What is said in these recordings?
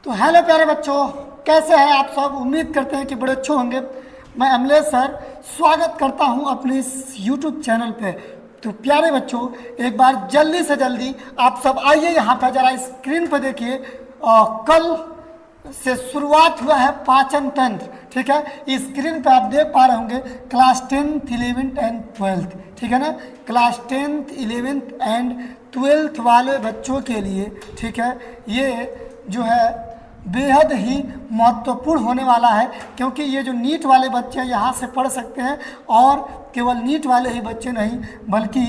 तो हेलो प्यारे बच्चों, कैसे हैं आप सब। उम्मीद करते हैं कि बड़े अच्छे होंगे। मैं अमलेश सर स्वागत करता हूं अपने इस यूट्यूब चैनल पे। तो प्यारे बच्चों, एक बार जल्दी से जल्दी आप सब आइए यहाँ पर, जरा स्क्रीन पर देखिए। कल से शुरुआत हुआ है पाचन तंत्र, ठीक है। स्क्रीन पे आप देख पा रहे होंगे class 10th 11th and 12th, ठीक है ना। Class 10th 11th and 12th वाले बच्चों के लिए, ठीक है, ये जो है बेहद ही महत्वपूर्ण होने वाला है, क्योंकि ये जो नीट वाले बच्चे यहाँ से पढ़ सकते हैं, और केवल नीट वाले ही बच्चे नहीं बल्कि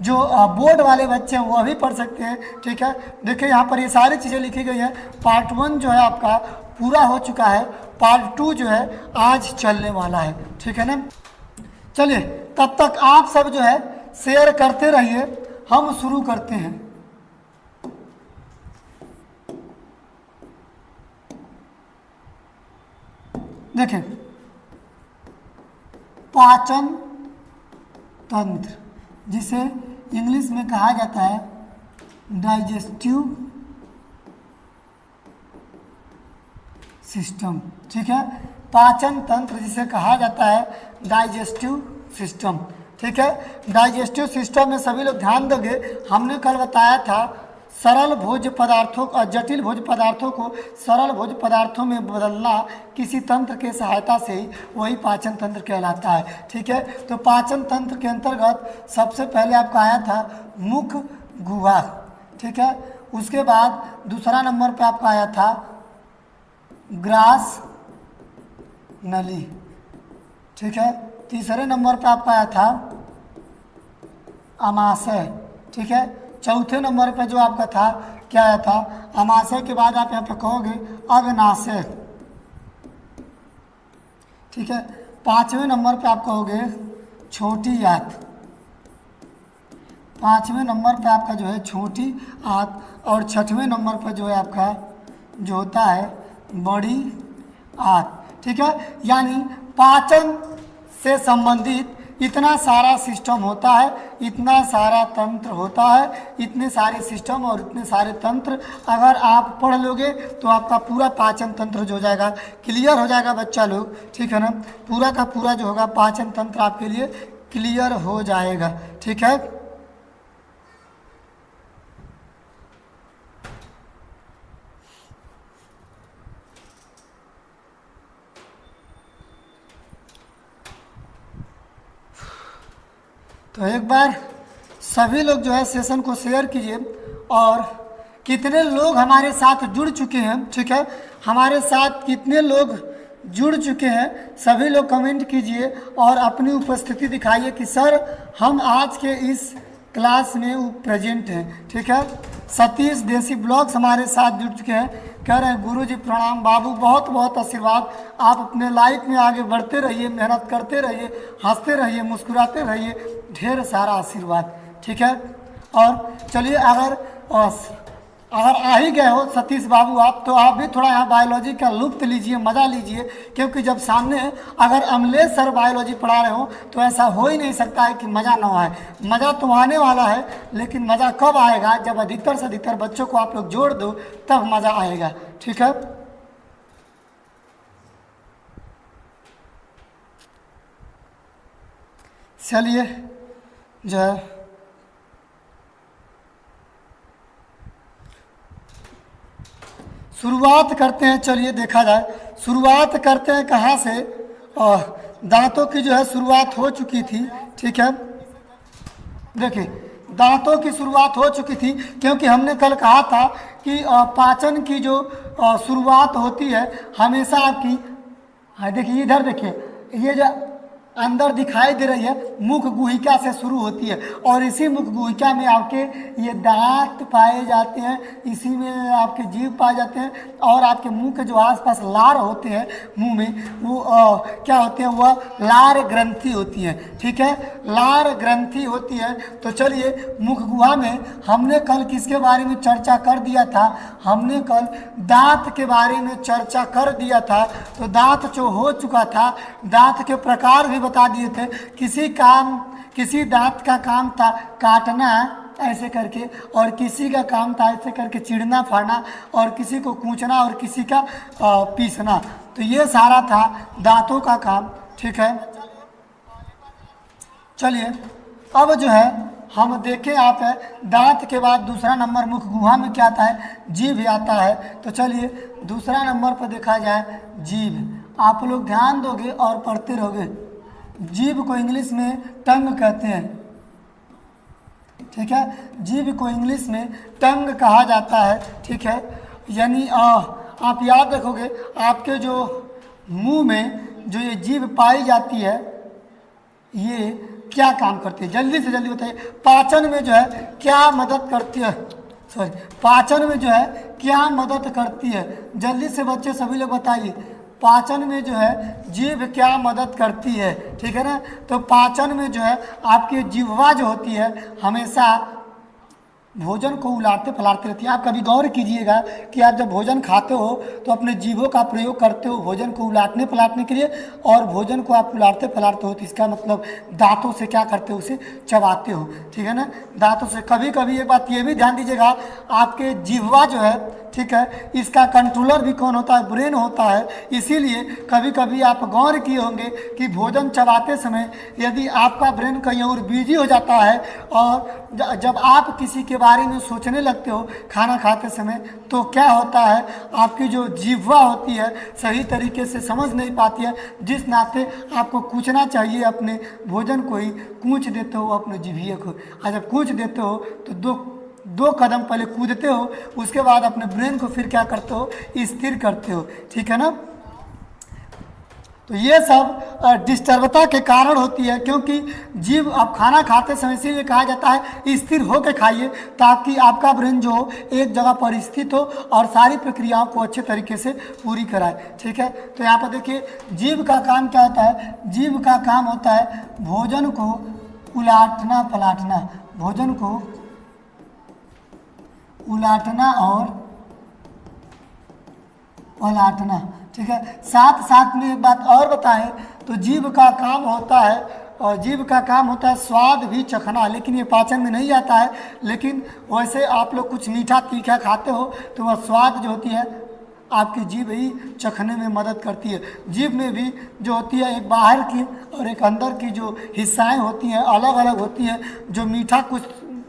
जो बोर्ड वाले बच्चे हैं वो भी पढ़ सकते हैं, ठीक है। देखिए यहाँ पर ये सारी चीज़ें लिखी गई हैं। पार्ट 1 जो है आपका पूरा हो चुका है, पार्ट 2 जो है आज चलने वाला है, ठीक है ना। चलिए तब तक आप सब जो है शेयर करते रहिए, हम शुरू करते हैं। देखें, पाचन तंत्र, जिसे इंग्लिश में कहा जाता है डाइजेस्टिव सिस्टम, ठीक है। पाचन तंत्र जिसे कहा जाता है डाइजेस्टिव सिस्टम, ठीक है। डाइजेस्टिव सिस्टम में सभी लोग ध्यान दोगे, हमने कल बताया था सरल भोज्य पदार्थों और जटिल भोज्य पदार्थों को सरल भोज्य पदार्थों में बदलना किसी तंत्र के सहायता से ही वही पाचन तंत्र कहलाता है, ठीक है। तो पाचन तंत्र के अंतर्गत सबसे पहले आपका आया था मुख गुहा, ठीक है। उसके बाद दूसरा नंबर पे आपका आया था ग्रास नली, ठीक है। तीसरे नंबर पे आपका आया था अमाशय, ठीक है। चौथे नंबर पे जो आपका था क्या आया था, अमाशय के बाद आप यहाँ पे कहोगे अग्नाशय, ठीक है। पांचवें नंबर पे आप कहोगे छोटी आंत, पांचवें नंबर पे आपका जो है छोटी आंत, और छठवें नंबर पे जो है आपका जो होता है बड़ी आंत, ठीक है। यानी पाचन से संबंधित इतना सारा सिस्टम होता है, इतना सारा तंत्र होता है, इतने सारे सिस्टम और इतने सारे तंत्र अगर आप पढ़ लोगे तो आपका पूरा पाचन तंत्र जो हो जाएगा क्लियर हो जाएगा बच्चा लोग, ठीक है ना। पूरा का पूरा जो होगा पाचन तंत्र आपके लिए क्लियर हो जाएगा, ठीक है। तो एक बार सभी लोग जो है सेशन को शेयर कीजिए, और कितने लोग हमारे साथ जुड़ चुके हैं, ठीक है। हमारे साथ कितने लोग जुड़ चुके हैं सभी लोग कमेंट कीजिए और अपनी उपस्थिति दिखाइए कि सर हम आज के इस क्लास में प्रेजेंट हैं, ठीक है। सतीश देसी ब्लॉग्स हमारे साथ जुड़ चुके हैं, कह रहे हैं गुरु जी प्रणाम बाबू, बहुत बहुत आशीर्वाद। आप अपने लाइफ में आगे बढ़ते रहिए, मेहनत करते रहिए, हंसते रहिए, मुस्कुराते रहिए, ढेर सारा आशीर्वाद, ठीक है। और चलिए अगर आ ही गए हो सतीश बाबू आप, तो आप भी थोड़ा यहाँ बायोलॉजी का लुत्फ लीजिए, मज़ा लीजिए, क्योंकि जब सामने अगर अमलेश सर बायोलॉजी पढ़ा रहे हो तो ऐसा हो ही नहीं सकता है कि मज़ा ना आए। मज़ा तो आने वाला है, लेकिन मज़ा कब आएगा, जब अधिकतर से अधिकतर बच्चों को आप लोग जोड़ दो तब मज़ा आएगा, ठीक है। चलिए जो है शुरुआत करते हैं। चलिए देखा जाए, शुरुआत करते हैं कहाँ से। दांतों की जो है शुरुआत हो चुकी थी, ठीक है। देखिए दांतों की शुरुआत हो चुकी थी, क्योंकि हमने कल कहा था कि पाचन की जो शुरुआत होती है हमेशा आपकी, देखिए इधर देखिए, ये जो अंदर दिखाई दे रही है मुख गुहिका से शुरू होती है, और इसी मुख गुहिका में आपके ये दांत पाए जाते हैं, इसी में आपके जीभ पाए जाते हैं, और आपके मुंह के जो आसपास लार होते हैं मुंह में वो क्या होते हैं, वह लार ग्रंथि होती है, ठीक है। लार ग्रंथि होती है। तो चलिए मुख गुहा में हमने कल किसके बारे में चर्चा कर दिया था, हमने कल दांत के बारे में चर्चा कर दिया था। तो दांत जो हो चुका था, दांत के प्रकार भी बता दिए थे। किसी दांत का काम था काटना ऐसे करके, और किसी का काम था ऐसे करके चिड़ना फाड़ना, और किसी को कूचना, और किसी का पीसना। तो ये सारा था दांतों का काम। ठीक है, चलिए अब जो है हम देखें आप है दांत के बाद दूसरा नंबर मुख गुहा में क्या आता है, जीभ आता है। तो चलिए दूसरा नंबर पर देखा जाए जीभ। आप लोग ध्यान दोगे और पढ़ते रहोगे। जीभ को इंग्लिश में टंग कहते हैं। ठीक है, जीभ को इंग्लिश में टंग कहा जाता है। ठीक है, यानी आप याद रखोगे आपके जो मुंह में जो ये जीभ पाई जाती है ये क्या काम करती है, जल्दी से जल्दी बताइए। पाचन में जो है क्या मदद करती है, सॉरी पाचन में जो है क्या मदद करती है, जल्दी से बच्चे सभी लोग बताइए। पाचन में जो है जीभ क्या मदद करती है। ठीक है ना, तो पाचन में जो है आपकी जिह्वा जो होती है हमेशा भोजन को उलाटते पलाटते रहती है। आप कभी गौर कीजिएगा कि आप जब भोजन खाते हो तो अपने जीभों का प्रयोग करते हो भोजन को उलाटने पलाटने के लिए, और भोजन को आप उलाटते पलाटते हो तो इसका मतलब दांतों से क्या करते हो, उसे चबाते हो। ठीक है ना, दांतों से। कभी कभी एक बात ये भी ध्यान दीजिएगा, आपके जिह्वा जो है ठीक है इसका कंट्रोलर भी कौन होता है, ब्रेन होता है। इसीलिए कभी कभी आप गौर किए होंगे कि भोजन चबाते समय यदि आपका ब्रेन कहीं और बिजी हो जाता है और जब आप किसी के बारे में सोचने लगते हो खाना खाते समय, तो क्या होता है आपकी जो जिह्वा होती है सही तरीके से समझ नहीं पाती है, जिस नाते आपको कूचना चाहिए अपने भोजन को ही कूच देते हो अपने जिह्वे को। और जब कूच देते हो तो दो कदम पहले कूदते हो, उसके बाद अपने ब्रेन को फिर क्या करते हो, स्थिर करते हो। ठीक है ना, तो ये सब डिस्टर्बता के कारण होती है, क्योंकि जीभ आप खाना खाते समय इसीलिए कहा जाता है स्थिर होकर खाइए, ताकि आपका ब्रेन जो एक जगह पर स्थित हो और सारी प्रक्रियाओं को अच्छे तरीके से पूरी कराए। ठीक है, तो यहाँ पर देखिए जीभ का काम क्या होता है, जीभ का काम होता है भोजन को उलाटना पलाटना, भोजन को उलाटना और पलाटना। ठीक है, साथ साथ में एक बात और बताएं तो जीभ का काम होता है, और जीभ का काम होता है स्वाद भी चखना, लेकिन ये पाचन में नहीं आता है। लेकिन वैसे आप लोग कुछ मीठा तीखा खाते हो तो वह स्वाद जो होती है आपकी जीभ ही चखने में मदद करती है। जीभ में भी जो होती है एक बाहर की और एक अंदर की जो हिस्साएं होती हैं अलग अलग होती हैं,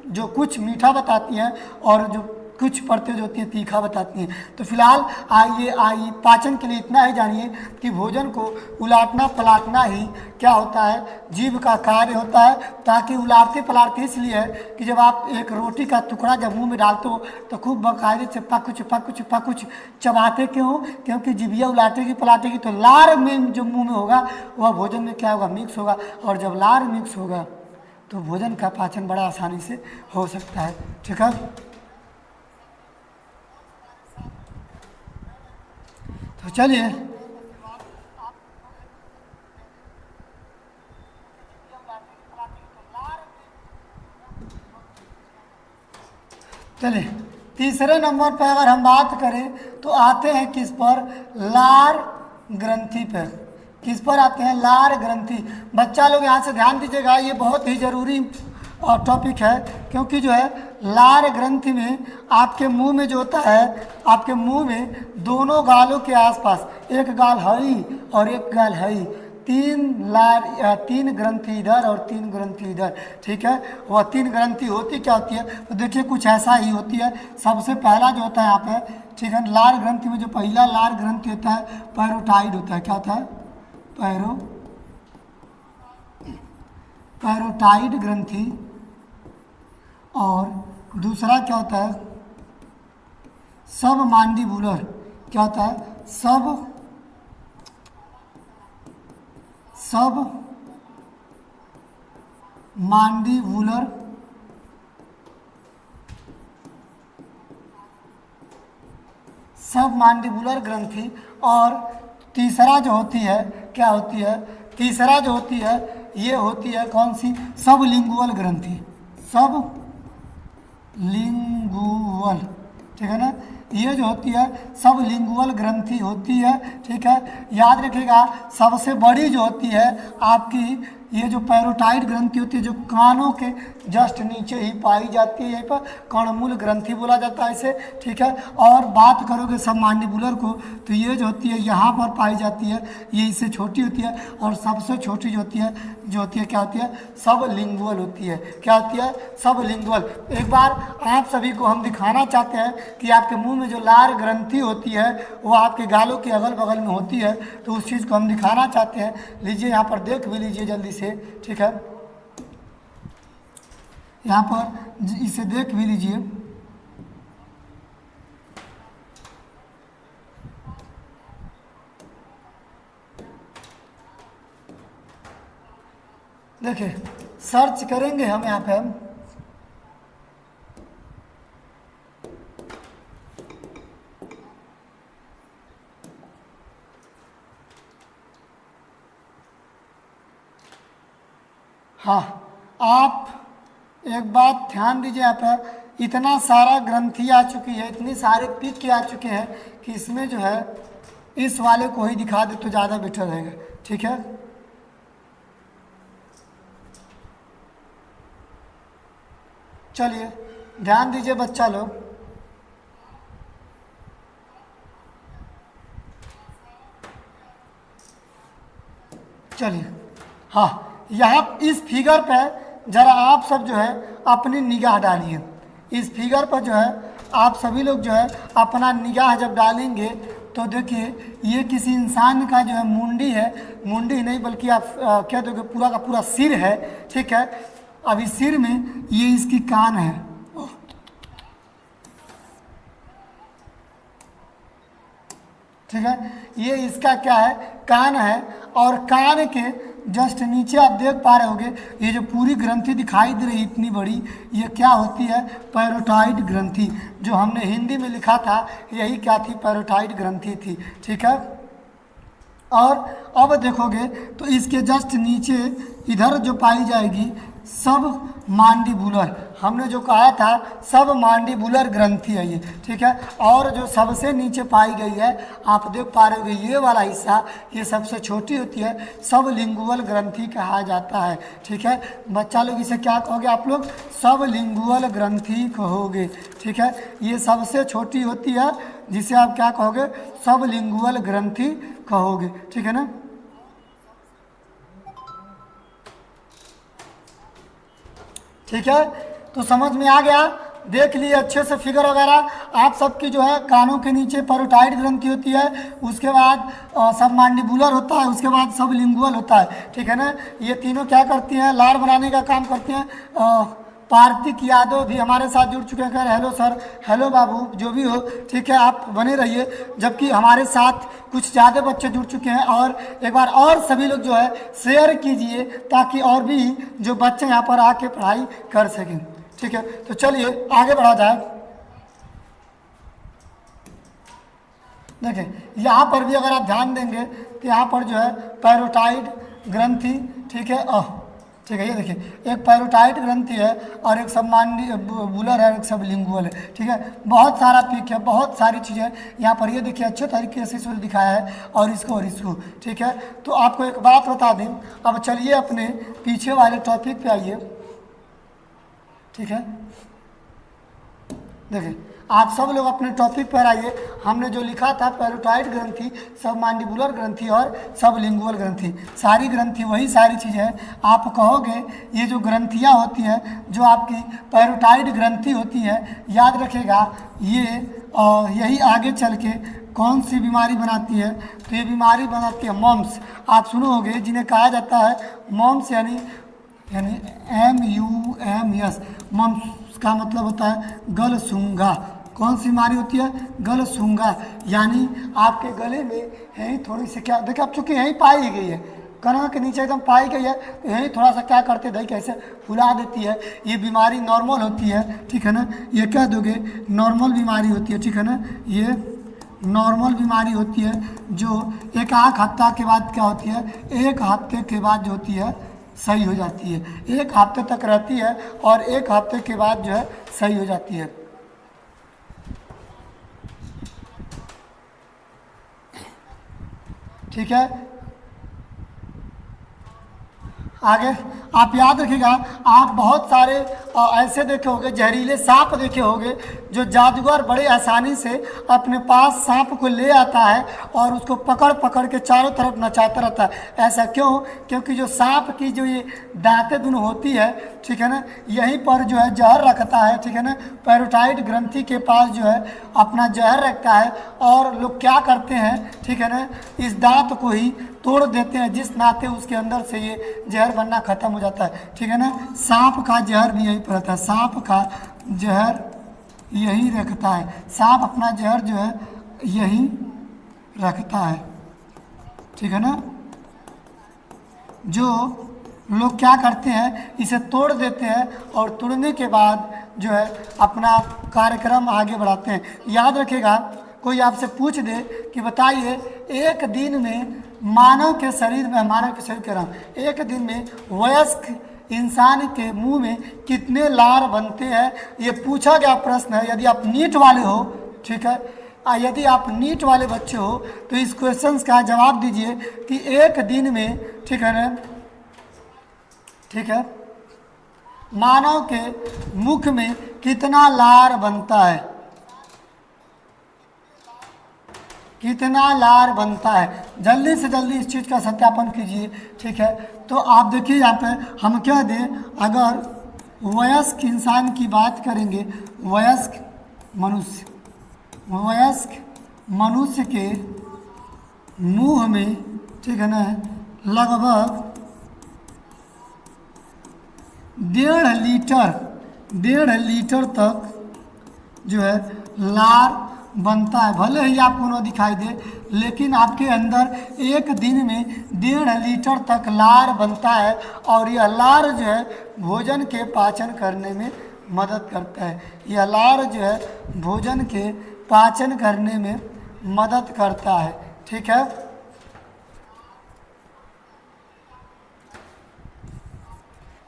जो कुछ मीठा बताती हैं और जो कुछ परतें जो होती हैं तीखा बताती हैं। तो फिलहाल आइए पाचन के लिए इतना ही जानिए कि भोजन को उलाटना पलाटना ही क्या होता है, जीभ का कार्य होता है। ताकि उलाटते पलाटते इसलिए है कि जब आप एक रोटी का टुकड़ा जब मुंह में डालते हो तो खूब बाकायदे से पकुच चबाते क्यों हो, क्योंकि जीभिया उलाटेगी पलाटेगी तो लार में जो मुँह में होगा वह भोजन में क्या होगा, मिक्स होगा, और जब लार मिक्स होगा तो भोजन का पाचन बड़ा आसानी से हो सकता है। ठीक है, तो चलिए तीसरे नंबर पर अगर हम बात करें तो आते हैं किस पर, लार ग्रंथि पर। किस पर आते हैं, लार ग्रंथि। बच्चा लोग यहाँ से ध्यान दीजिएगा, ये बहुत ही ज़रूरी टॉपिक है, क्योंकि जो है लार ग्रंथि में आपके मुंह में जो होता है, आपके मुंह में दोनों गालों के आसपास एक गाल हई और एक गाल हई, तीन ग्रंथि इधर और 3 ग्रंथि इधर। ठीक है, वह 3 ग्रंथि होती क्या होती है, तो देखिए कुछ ऐसा ही होती है। सबसे पहला जो होता है यहाँ पे, ठीक है, लार ग्रंथि में जो पहला लार ग्रंथि होता है पैरोटाइड होता है। क्या होता है, पैरोटाइड ग्रंथि। और दूसरा क्या होता है, सब मांडिबुलर। क्या होता है, सब मांडिबुलर ग्रंथि। और तीसरा जो होती है क्या होती है, तीसरा जो होती है ये होती है कौन सी, सबलिंगुअल ग्रंथि। सबलिंगुअल, ठीक है ना, ये जो होती है सबलिंगुअल ग्रंथि होती है। ठीक है, याद रखिएगा सबसे बड़ी जो होती है आपकी ये जो पैरोटाइड ग्रंथि होती है जो कानों के जस्ट नीचे ही पाई जाती है, यहीं पर कर्णमूल ग्रंथि बोला जाता है इसे, ठीक है। और बात करोगे सब मांडिबुलर को तो ये जो होती है यहाँ पर पाई जाती है, ये इससे छोटी होती है। और सबसे छोटी जो होती है क्या होती है, सब लिंगुअल होती है। क्या होती है, सब लिंगुअल। एक बार आप सभी को हम दिखाना चाहते हैं कि आपके मुंह में जो लार ग्रंथि होती है वो आपके गालों के अगल बगल में होती है, तो उस चीज़ को हम दिखाना चाहते हैं। लीजिए यहाँ पर देख भी लीजिए जल्दी से, ठीक है। यहाँ पर इसे देख भी लीजिए। देखिए सर्च करेंगे हम यहाँ पे, हाँ आप एक बात ध्यान दीजिए, यहाँ पर इतना सारा ग्रंथि आ चुकी है, इतनी सारे पिक के आ चुके हैं कि इसमें जो है इस वाले को ही दिखा दे तो ज़्यादा बेटर रहेगा, ठीक है। चलिए ध्यान दीजिए बच्चा लोग, चलिए हाँ यहाँ इस फिगर पे ज़रा आप सब जो है अपनी निगाह डालिए। इस फिगर पर जो है आप सभी लोग जो है अपना निगाह जब डालेंगे तो देखिए ये किसी इंसान का जो है मुंडी है, मुंडी नहीं बल्कि आप क्या दोगे पूरा का पूरा सिर है, ठीक है। अब इस सिर में ये इसकी कान है, ठीक है। ये इसका क्या है, कान है। और कान के जस्ट नीचे आप देख पा रहे होगे ये जो पूरी ग्रंथि दिखाई दे रही है इतनी बड़ी, ये क्या होती है, पैरोटाइड ग्रंथि। जो हमने हिंदी में लिखा था यही क्या थी, पैरोटाइड ग्रंथि थी, ठीक है। और अब देखोगे तो इसके जस्ट नीचे इधर जो पाई जाएगी सब मांडिबुलर, हमने जो कहा था सब मांडिबुलर ग्रंथि है ये, ठीक है। और जो सबसे नीचे पाई गई है आप देख पा रहे होगे ये वाला हिस्सा, ये सबसे छोटी होती है, सब लिंगुअल ग्रंथि कहा जाता है, ठीक है। बच्चा लोग इसे क्या कहोगे आप लोग, सब लिंगुअल ग्रंथि कहोगे, ठीक है। ये सबसे छोटी होती है जिसे आप क्या कहोगे, सब लिंगुअल ग्रंथि कहोगे, ठीक है ना। ठीक है, तो समझ में आ गया, देख लिए अच्छे से फिगर वगैरह। आप सबकी जो है कानों के नीचे पैरोटाइड ग्रंथि होती है, उसके बाद सब मांडिबुलर होता है, उसके बाद सब लिंगुअल होता है, ठीक है ना। ये तीनों क्या करती हैं, लार बनाने का काम करती हैं। पार्थिक यादव भी हमारे साथ जुड़ चुके हैं, हेलो सर, हेलो बाबू, जो भी हो, ठीक है, आप बने रहिए। जबकि हमारे साथ कुछ ज़्यादा बच्चे जुड़ चुके हैं, और एक बार और सभी लोग जो है शेयर कीजिए ताकि और भी जो बच्चे यहाँ पर आके पढ़ाई कर सकें, ठीक है। तो चलिए आगे बढ़ा जाए। देखिए यहाँ पर भी अगर आप ध्यान देंगे तो यहाँ पर जो है पैरोटाइड ग्रंथि, ठीक है, ठीक है। ये देखिए एक पैरोटाइड ग्रंथि है और एक सब मांडिबुलर है, एक सब लिंगुअल है, ठीक है। बहुत सारा पिक है, बहुत सारी चीज़ें यहाँ पर, ये देखिए अच्छे तरीके से इसको दिखाया है, और इसको, ठीक है। तो आपको एक बात बता दें, अब चलिए अपने पीछे वाले टॉपिक पे आइए, ठीक है। देखिए आप सब लोग अपने टॉपिक पर आइए। हमने जो लिखा था पैरोटाइड ग्रंथि, सब मांडिबुलर ग्रंथि और सब लिंगुअल ग्रंथि, सारी ग्रंथि वही सारी चीज़ें हैं। आप कहोगे ये जो ग्रंथियाँ होती हैं, जो आपकी पैरोटाइड ग्रंथि होती है, याद रखेगा ये यही आगे चल के कौन सी बीमारी बनाती है, तो ये बीमारी बनाती है मम्स। आप सुनोगे जिन्हें कहा जाता है मम्स, यानी MUMS, मम्स का मतलब होता है गलसूंगा। कौन सी बीमारी होती है, गलसूंगा, यानी आपके गले में यहीं थोड़ी सी क्या, देखिए आप चूँकि यहीं पाई गई है, कनवा के नीचे एकदम पाई गई है, तो यहीं थोड़ा सा क्या करते दही कैसे फुला देती है। ये बीमारी नॉर्मल होती है, ठीक है ना। ये कह दोगे नॉर्मल बीमारी होती है, ठीक है ना। ये नॉर्मल बीमारी होती है जो एक आध हफ्ता के बाद क्या होती है, एक हफ्ते के बाद जो होती है सही हो जाती है। एक हफ्ते तक रहती है और एक हफ्ते के बाद जो है सही हो जाती है। ठीक है, आगे आप याद रखिएगा, आप बहुत सारे ऐसे देखे होंगे, जहरीले सांप देखे होंगे जो जादूगर बड़े आसानी से अपने पास सांप को ले आता है और उसको पकड़ पकड़ के चारों तरफ नचाता रहता है। ऐसा क्यों? क्योंकि जो सांप की जो ये दांतें दोनों होती है, ठीक है ना, यहीं पर जो है जहर रखता है, ठीक है ना, पैरोटाइड ग्रंथि के पास जो है अपना जहर रखता है और लोग क्या करते हैं, ठीक है ना, इस दांत को ही तोड़ देते हैं, जिस नाते उसके अंदर से ये जहर बनना खत्म हो जाता है, ठीक है ना। सांप का जहर भी यहीं पर रहता है, सांप का जहर यही रखता है, सांप अपना जहर जो है यही रखता है, ठीक है ना। जो लोग क्या करते हैं, इसे तोड़ देते हैं और तोड़ने के बाद जो है अपना कार्यक्रम आगे बढ़ाते हैं। याद रखिएगा, कोई आपसे पूछ दे कि बताइए एक दिन में मानव के शरीर में, मानव के शरीर कह रहा हूँ, एक दिन में वयस्क इंसान के मुंह में कितने लार बनते हैं, ये पूछा गया प्रश्न है। यदि आप नीट वाले हो, ठीक है, यदि आप नीट वाले बच्चे हो तो इस क्वेश्चन का जवाब दीजिए कि एक दिन में, ठीक है ना, ठीक है, मानव के मुख में कितना लार बनता है, कितना लार बनता है। जल्दी से जल्दी इस चीज़ का सत्यापन कीजिए, ठीक है। तो आप देखिए यहाँ पे हम क्या दें, अगर वयस्क इंसान की बात करेंगे, वयस्क मनुष्य के मुंह में, ठीक है ना, लगभग 1.5 लीटर तक जो है लार बनता है। भले ही आपको न दिखाई दे, लेकिन आपके अंदर एक दिन में 1.5 लीटर तक लार बनता है और यह लार जो है भोजन के पाचन करने में मदद करता है। यह लार जो है भोजन के पाचन करने में मदद करता है, ठीक है।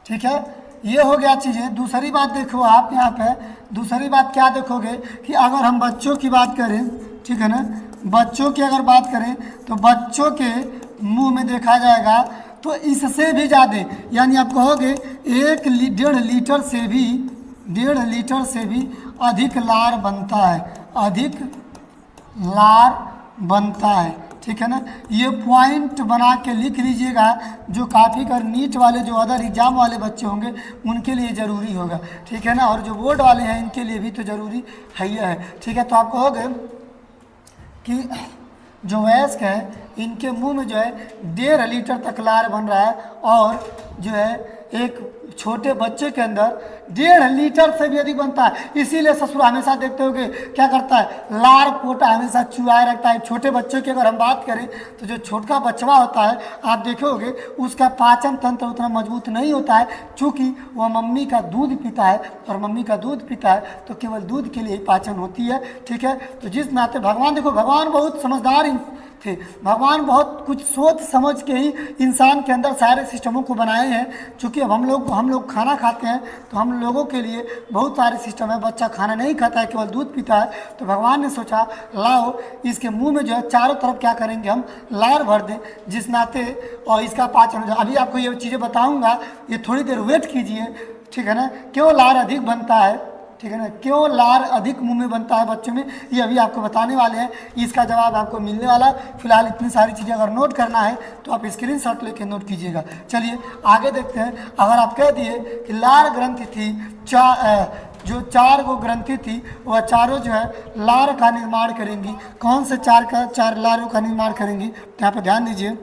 ठीक है, ये हो गया चीज़ें। दूसरी बात देखो आप यहाँ पे, दूसरी बात क्या देखोगे कि अगर हम बच्चों की बात करें, ठीक है ना, बच्चों की अगर बात करें तो बच्चों के मुंह में देखा जाएगा तो इससे भी ज़्यादा, यानी आप कहोगे 1.5 लीटर से भी अधिक लार बनता है, अधिक लार बनता है, ठीक है ना। ये पॉइंट बना के लिख लीजिएगा, जो काफ़ी कर नीट वाले जो अदर एग्जाम वाले बच्चे होंगे उनके लिए ज़रूरी होगा, ठीक है ना, और जो बोर्ड वाले हैं इनके लिए भी तो ज़रूरी है ही है, ठीक है। तो आप कहोगे कि जो वयस्क है इनके मुंह में जो है 1.5 लीटर तक लार बन रहा है और जो है एक छोटे बच्चे के अंदर 1.5 लीटर से भी अधिक बनता है। इसीलिए ससुर हमेशा देखते होगे क्या करता है, लार पोटा हमेशा चुआए रखता है। छोटे बच्चों की अगर हम बात करें तो जो छोटा बचवा होता है आप देखोगे उसका पाचन तंत्र उतना मजबूत नहीं होता है, चूँकि वह मम्मी का दूध पीता है और मम्मी का दूध पीता है तो केवल दूध के लिए ही पाचन होती है, ठीक है। तो जिस नाते भगवान, देखो भगवान बहुत समझदार थे, भगवान बहुत कुछ सोच समझ के ही इंसान के अंदर सारे सिस्टमों को बनाए हैं। चूँकि अब हम लोग खाना खाते हैं तो हम लोगों के लिए बहुत सारे सिस्टम है। बच्चा खाना नहीं खाता है, केवल दूध पीता है, तो भगवान ने सोचा लाओ इसके मुंह में जो है चारों तरफ क्या करेंगे, हम लार भर दें, जिस नाते और इसका पाचन हो जाए। अभी आपको ये चीज़ें बताऊँगा, ये थोड़ी देर वेट कीजिए, ठीक है ना। क्यों लार अधिक बनता है, ठीक है ना, क्यों लार अधिक मुंह में बनता है बच्चों में, ये अभी आपको बताने वाले हैं, इसका जवाब आपको मिलने वाला है। फिलहाल इतनी सारी चीज़ें अगर नोट करना है तो आप स्क्रीनशॉट लेके नोट कीजिएगा। चलिए आगे देखते हैं। अगर आप कह दिए कि लार ग्रंथि थी, जो 4 गो ग्रंथि थी वह चारों जो है लार का निर्माण करेंगी, कौन से 4 लारों का निर्माण करेंगी, तो यहाँ पर ध्यान दीजिए।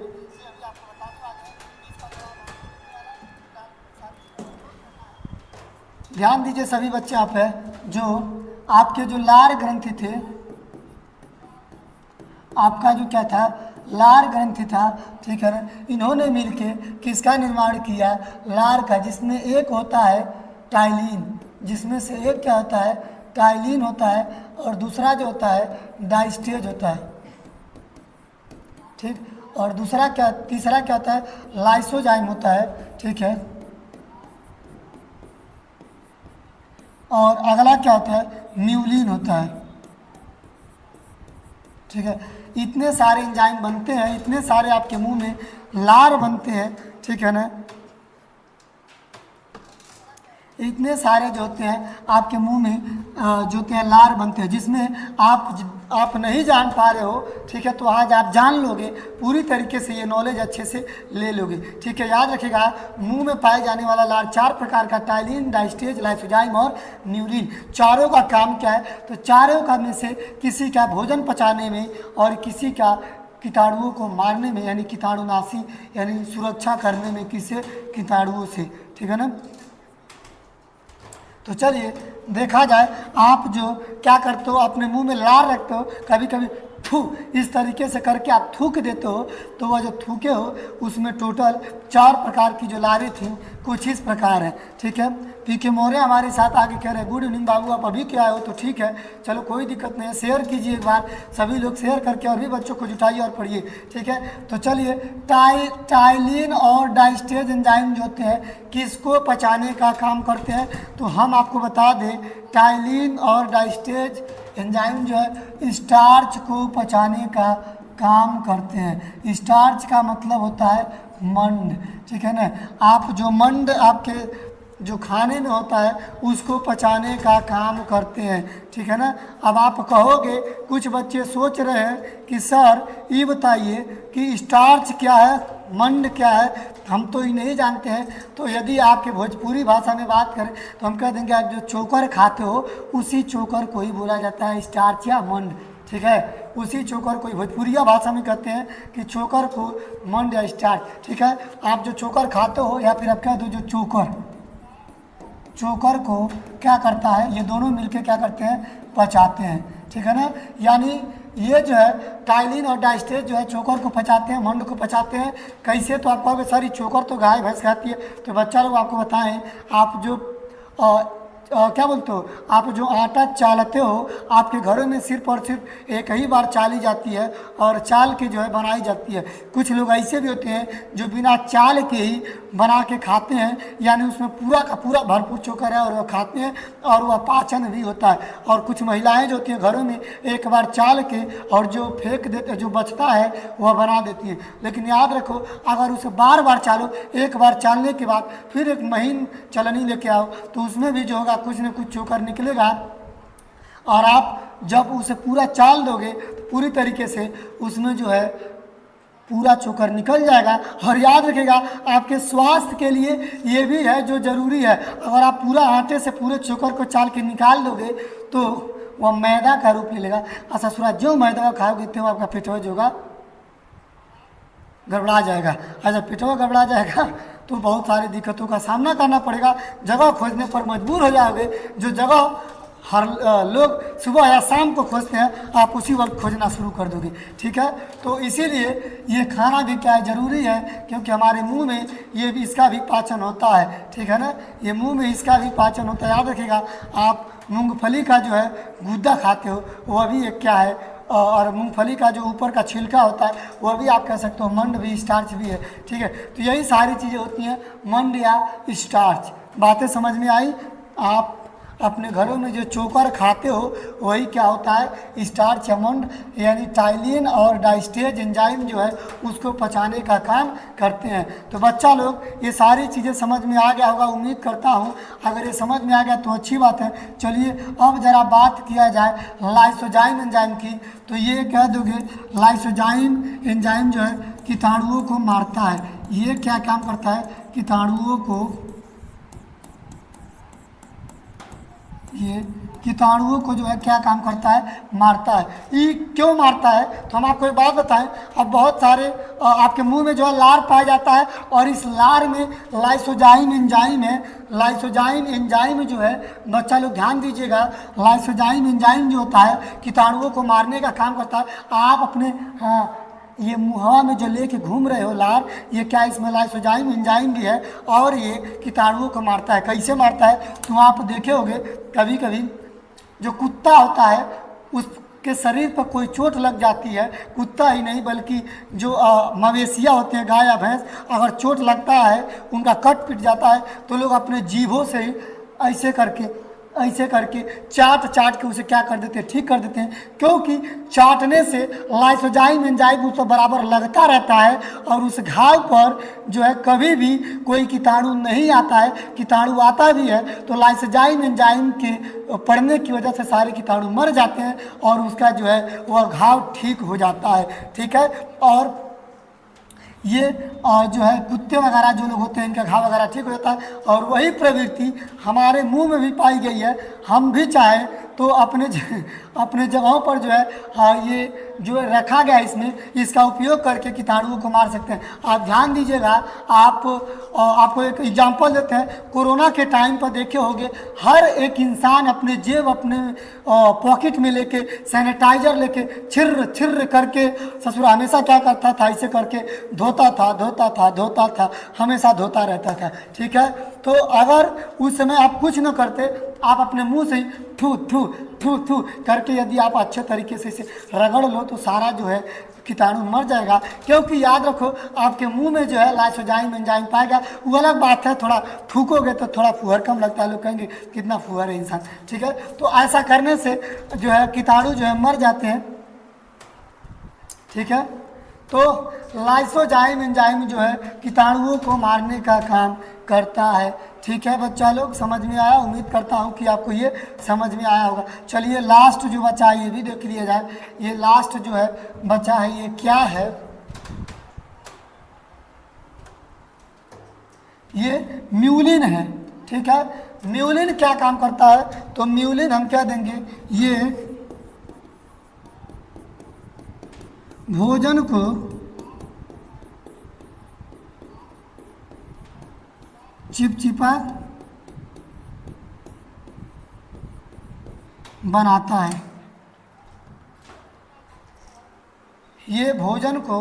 ध्यान दीजिए सभी बच्चे, आप है जो आपके जो लार ग्रंथि थे, आपका जो क्या था लार ग्रंथि था, ठीक है ना, इन्होंने मिलके किसका निर्माण किया, लार का, जिसमें एक होता है टाइलिन, जिसमें से एक क्या होता है टाइलिन होता है और दूसरा जो होता है डाइस्टेज होता है, ठीक, और तीसरा क्या होता है लाइसोजाइम होता है, ठीक है, और अगला क्या होता है म्यूलिन होता है, ठीक है। इतने सारे एंजाइम बनते हैं, इतने सारे आपके मुंह में लार बनते हैं, ठीक है ना, इतने सारे जो होते हैं आपके मुंह में जो होते हैं लार बनते हैं, जिसमें आप नहीं जान पा रहे हो, ठीक है। तो आज आप जान लोगे, पूरी तरीके से ये नॉलेज अच्छे से ले लोगे, ठीक है। याद रखिएगा, मुंह में पाए जाने वाला लार 4 प्रकार का, टाइलिन, डाइस्टेज, लाइसोजाइम और न्यूरिन। चारों का काम क्या है? तो चारों का में से किसी का भोजन पचाने में और किसी का कीटाणुओं को मारने में, यानी कीटाणुनाशी यानी सुरक्षा करने में, किसे? कीटाणुओं से, ठीक है ना। तो चलिए देखा जाए, आप जो क्या करते हो, अपने मुंह में लार रखते हो, कभी कभी थू इस तरीके से करके आप थूक देते हो, तो वह जो थूके हो उसमें टोटल 4 प्रकार की जो लारें थी कुछ इस प्रकार है, ठीक है। पीके मौर्य हमारे साथ आगे कह रहे हैं, गुड इवनिंग बाबू, आप अभी क्या आए हो? तो ठीक है, चलो कोई दिक्कत नहीं है, शेयर कीजिए एक बार, सभी लोग शेयर करके और भी बच्चों को जुटाइए और पढ़िए, ठीक है। तो चलिए, टाइलिन और डाइस्टेज एंजाइम जो होते हैं किसको पचाने का काम करते हैं? तो हम आपको बता दें, टाइलिन और डाइस्टेज एंजाइम जो है स्टार्च को पचाने का काम करते हैं। स्टार्च का मतलब होता है मंड, ठीक है ना। आप जो मंड आपके जो खाने में होता है उसको पचाने का काम करते हैं, ठीक है ना। अब आप कहोगे, कुछ बच्चे सोच रहे हैं कि सर ये बताइए कि स्टार्च क्या है, मंड क्या है, हम तो ये नहीं जानते हैं। तो यदि आपके भोजपुरी भाषा में बात करें तो हम कह देंगे, आप जो चोकर खाते हो उसी चोकर को ही बोला जाता है स्टार्च या मंड, ठीक है। उसी चोकर को भोजपुरिया भाषा में कहते हैं कि चोकर को मंड या स्टार्च, ठीक है। आप जो चोकर खाते हो या फिर आप कह दो जो चोकर को क्या करता है, ये दोनों मिलके क्या करते हैं? पचाते हैं, ठीक है ना। यानी ये जो है टाइलिन और डाइस्टेज जो है चोकर को पचाते हैं, मंड को पचाते हैं। कैसे? तो आप कहोगे सर ये चोकर तो गाय भैंस खाती है। तो बच्चा लोग आपको बताएं, आप जो क्या बोलते हो, आप जो आटा चालते हो, आपके घरों में सिर्फ और सिर्फ एक ही बार चाली जाती है और चाल के जो है बनाई जाती है। कुछ लोग ऐसे भी होते हैं जो बिना चाल के ही बना के खाते हैं, यानी उसमें पूरा का पूरा भरपूर चोकर है और वह खाते हैं और वह पाचन भी होता है। और कुछ महिलाएं जो होती हैं घरों में एक बार चाल के और जो फेंक देते, जो बचता है वह बना देती हैं। लेकिन याद रखो, अगर उसे बार बार चालो, एक बार चालने के बाद फिर एक महीन चलनी लेके आओ, तो उसमें भी जो होगा कुछ न कुछ चोकर निकलेगा। और आप जब उसे पूरा चाल दोगे तो पूरी तरीके से उसमें जो है पूरा चोकर निकल जाएगा। और याद रखिएगा, आपके स्वास्थ्य के लिए ये भी है जो जरूरी है। अगर आप पूरा आटे से पूरे चोकर को चाल के निकाल दोगे तो वह मैदा का रूप ले लेगा। अच्छा सुना, जो मैदा खाओगे तो आपका पेटवा जो होगा गड़बड़ा जाएगा। अच्छा पेटवा गड़बड़ा जाएगा तो बहुत सारी दिक्कतों का सामना करना पड़ेगा, जगह खोजने पर मजबूर हो जाओगे। जो जगह हर लोग सुबह या शाम को खोजते हैं, आप उसी वक्त खोजना शुरू कर दोगे, ठीक है। तो इसीलिए ये खाना भी क्या है, ज़रूरी है, क्योंकि हमारे मुंह में ये भी, इसका भी पाचन होता है, ठीक है ना। ये मुंह में इसका भी पाचन होता है। याद रखिएगा, आप मूंगफली का जो है गुद्दा खाते हो, वह भी एक क्या है, और मूंगफली का जो ऊपर का छिलका होता है वह भी आप कह सकते हो मंड भी, स्टार्च भी है, ठीक है। तो यही सारी चीज़ें होती हैं मंड या स्टार्च। बातें समझ में आई? आप अपने घरों में जो चोकर खाते हो वही क्या होता है, स्टार्च या मंड, यानी टाइलिन और डाइस्टेज एंजाइम जो है उसको पचाने का काम करते हैं। तो बच्चा लोग ये सारी चीज़ें समझ में आ गया होगा, उम्मीद करता हूँ। अगर ये समझ में आ गया तो अच्छी बात है। चलिए अब ज़रा बात किया जाए लाइसोजाइम एंजाइम की। तो ये कह दोगे, लाइसोजाइम एंजाइम जो है कीटाणुओं को मारता है। ये क्या काम करता है? कीटाणुओं को, ये कीटाणुओं को जो है क्या काम करता है? मारता है। ये क्यों मारता है? तो हम आपको एक बात बताएं, अब बहुत सारे आपके मुंह में जो है लार पाया जाता है और इस लार में लाइसोजाइम एंजाइम है। लाइसोजाइम एंजाइम जो है, बच्चा लोग ध्यान दीजिएगा, लाइसोजाइम एंजाइम जो होता है कीटाणुओं को मारने का काम करता है। आप अपने ये मुँह में जो लेके घूम रहे हो लार, ये क्या, इसमें लाइसोजाइम एंजाइम भी है और ये कीटाणुओं को मारता है। कैसे मारता है? तो आप देखे होंगे कभी कभी जो कुत्ता होता है उसके शरीर पर कोई चोट लग जाती है, कुत्ता ही नहीं बल्कि जो मवेशियाँ होते हैं, गाय या भैंस, अगर चोट लगता है, उनका कट पिट जाता है, तो लोग अपने जीभों से ही ऐसे करके ऐसे करके चाट चाट के उसे क्या कर देते हैं, ठीक कर देते हैं, क्योंकि चाटने से लाइसोजाइम एंजाइम उस पर बराबर लगता रहता है और उस घाव पर जो है कभी भी कोई कीटाणु नहीं आता है। कीटाणु आता भी है तो लाइसोजाइम एंजाइम के पड़ने की वजह से सारे कीटाणु मर जाते हैं और उसका जो है वह घाव ठीक हो जाता है। ठीक है, और ये जो है कुत्ते वगैरह जो लोग होते हैं इनका घाव वगैरह ठीक हो जाता है। और वही प्रवृत्ति हमारे मुंह में भी पाई गई है। हम भी चाहे तो अपने जगहों पर जो है ये जो रखा गया है इसमें, इसका उपयोग करके कीटाणुओं को मार सकते हैं। आप ध्यान दीजिएगा, आपको एक एग्जांपल देते हैं। कोरोना के टाइम पर देखे होंगे हर एक इंसान अपने जेब अपने पॉकेट में लेके सैनिटाइजर लेके छिर्र छिर्र करके ससुर हमेशा क्या करता था, ऐसे करके धोता था, हमेशा धोता रहता था। ठीक है, तो अगर उस समय आप कुछ न करते, आप अपने मुंह से ही थू थू थू थू करके यदि आप अच्छे तरीके से इसे रगड़ लो तो सारा जो है कीटाणु मर जाएगा। क्योंकि याद रखो, आपके मुंह में जो है लाइसोजाइम एंजाइम पाएगा। वो अलग बात है, थोड़ा थूकोगे तो थोड़ा फुहर कम लगता है, लोग कहेंगे कितना फुहर है इंसान। ठीक है, तो ऐसा करने से जो है कीटाणु जो है मर जाते हैं। ठीक है, तो लाइसोजाइम एंजाइम जो है कीटाणुओं को मारने का काम करता है। ठीक है बच्चा लोग, समझ में आया? उम्मीद करता हूँ कि आपको ये समझ में आया होगा। चलिए लास्ट जो बचा है ये भी देख लिया जाए। ये लास्ट जो है बचा है, ये क्या है? ये म्यूलिन है। ठीक है, म्यूलिन क्या काम करता है? तो म्यूलिन हम क्या देंगे, ये भोजन को चिपचिपा बनाता है। ये भोजन को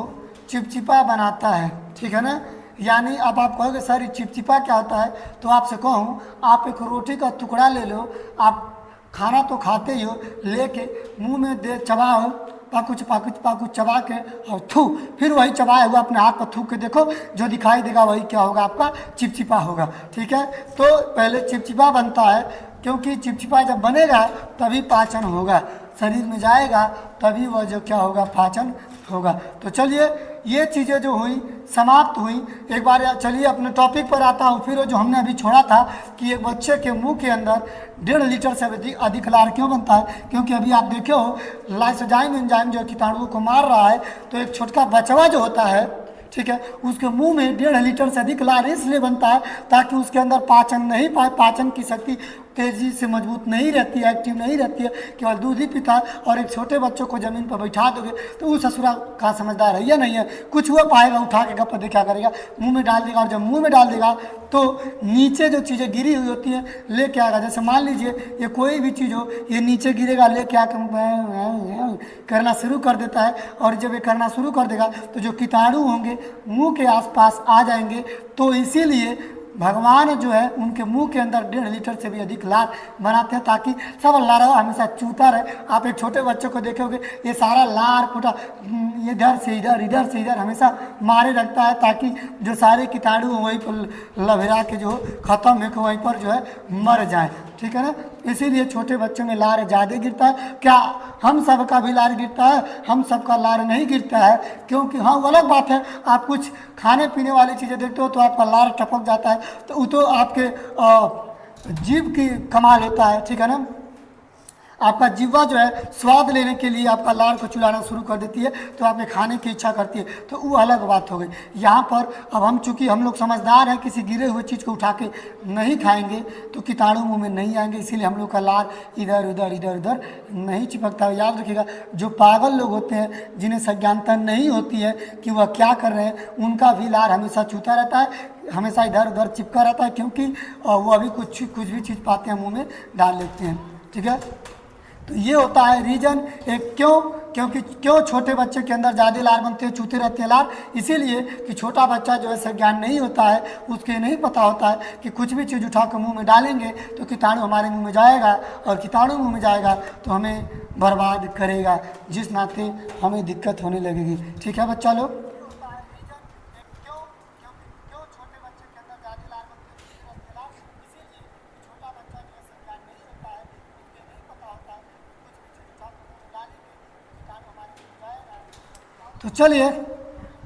चिपचिपा बनाता है। ठीक है ना? यानी अब आप कहोगे सर ये चिपचिपा क्या होता है, तो आपसे कहूँ, आप एक रोटी का टुकड़ा ले लो, आप खाना तो खाते ही हो, लेके मुंह में दे चबाओ, पाकुच पाकुच पाकुच चबा के और थू, फिर वही चबाया हुआ अपने हाथ पर थूक के देखो, जो दिखाई देगा वही क्या होगा, आपका चिपचिपा होगा। ठीक है, तो पहले चिपचिपा बनता है, क्योंकि चिपचिपा जब बनेगा तभी पाचन होगा, शरीर में जाएगा तभी वह जो क्या होगा, पाचन होगा। तो चलिए ये चीज़ें जो हुई समाप्त हुई। एक बार चलिए अपने टॉपिक पर आता हूँ। फिर जो हमने अभी छोड़ा था कि एक बच्चे के मुंह के अंदर 1.5 लीटर से अधिक लार क्यों बनता है, क्योंकि अभी आप देखे हो लाइसोजाइम एंजाइम जो कीटाणुओं को मार रहा है, तो एक छोटा बचवा जो होता है, ठीक है, उसके मुंह में 1.5 लीटर से अधिक लार इसलिए बनता है ताकि उसके अंदर पाचन नहीं पाए, पाचन की शक्ति तेजी से मजबूत नहीं रहती है, एक्टिव नहीं रहती है, केवल दूध ही पीता है। और एक छोटे बच्चों को जमीन पर बैठा दोगे तो वो ससुरा कहाँ समझदार है या नहीं है, कुछ हुआ पाएगा, उठा के गप्पा देखा करेगा, मुंह में डाल देगा, और जब मुंह में डाल देगा तो नीचे जो चीज़ें गिरी हुई होती हैं लेके आएगा। जैसे मान लीजिए ये कोई भी चीज़ हो, ये नीचे गिरेगा, लेके आकर करना शुरू कर देता है, और जब ये करना शुरू कर देगा तो जो कीटाणु होंगे मुंह के आसपास आ जाएंगे। तो इसीलिए भगवान जो है उनके मुंह के अंदर 1.5 लीटर से भी अधिक लार बनाते हैं, ताकि सब लार हमेशा चूता रहे। आप एक छोटे बच्चों को देखोगे, ये सारा लार फूटा इधर से इधर, इधर से इधर हमेशा मारे रखता है, ताकि जो सारे कीटाणु वहीं पर लभरा के जो खत्म है वहीं पर जो है मर जाए। ठीक है ना? इसीलिए छोटे बच्चों में लार ज़्यादा गिरता है। क्या हम सब का भी लार गिरता है? हम सबका लार नहीं गिरता है, क्योंकि हाँ वो अलग बात है, आप कुछ खाने पीने वाली चीज़ें देखते हो तो आपका लार टपक जाता है, तो वो तो आपके जीभ की कमाल होता है। ठीक है ना? आपका जीवा जो है स्वाद लेने के लिए आपका लार को चुलाना शुरू कर देती है, तो आपके खाने की इच्छा करती है, तो वो अलग बात हो गई। यहाँ पर अब हम चूँकि हम लोग समझदार हैं, किसी गिरे हुए चीज़ को उठा के नहीं खाएंगे तो कीटाणु मुंह में नहीं आएंगे, इसीलिए हम लोग का लार इधर उधर इधर उधर नहीं चिपकता है। याद रखिएगा, जो पागल लोग होते हैं, जिन्हें संज्ञानता नहीं होती है कि वह क्या कर रहे हैं, उनका भी लार हमेशा छूता रहता है, हमेशा इधर उधर चिपका रहता है, क्योंकि वो अभी कुछ भी चीज़ पाते हैं मुँह में डाल लेते हैं। ठीक है, तो ये होता है रीजन एक, क्यों छोटे बच्चे के अंदर ज़्यादा लार बनते हैं, चूते रहते हैं लार, इसीलिए कि छोटा बच्चा जो है संज्ञान नहीं होता है, उसके नहीं पता होता है कि कुछ भी चीज़ उठा कर मुँह में डालेंगे तो कीटाणु हमारे मुंह में जाएगा, और कीटाणु मुंह में जाएगा तो हमें बर्बाद करेगा, जिस नाते हमें दिक्कत होने लगेगी। ठीक है बच्चा लोग? तो चलिए,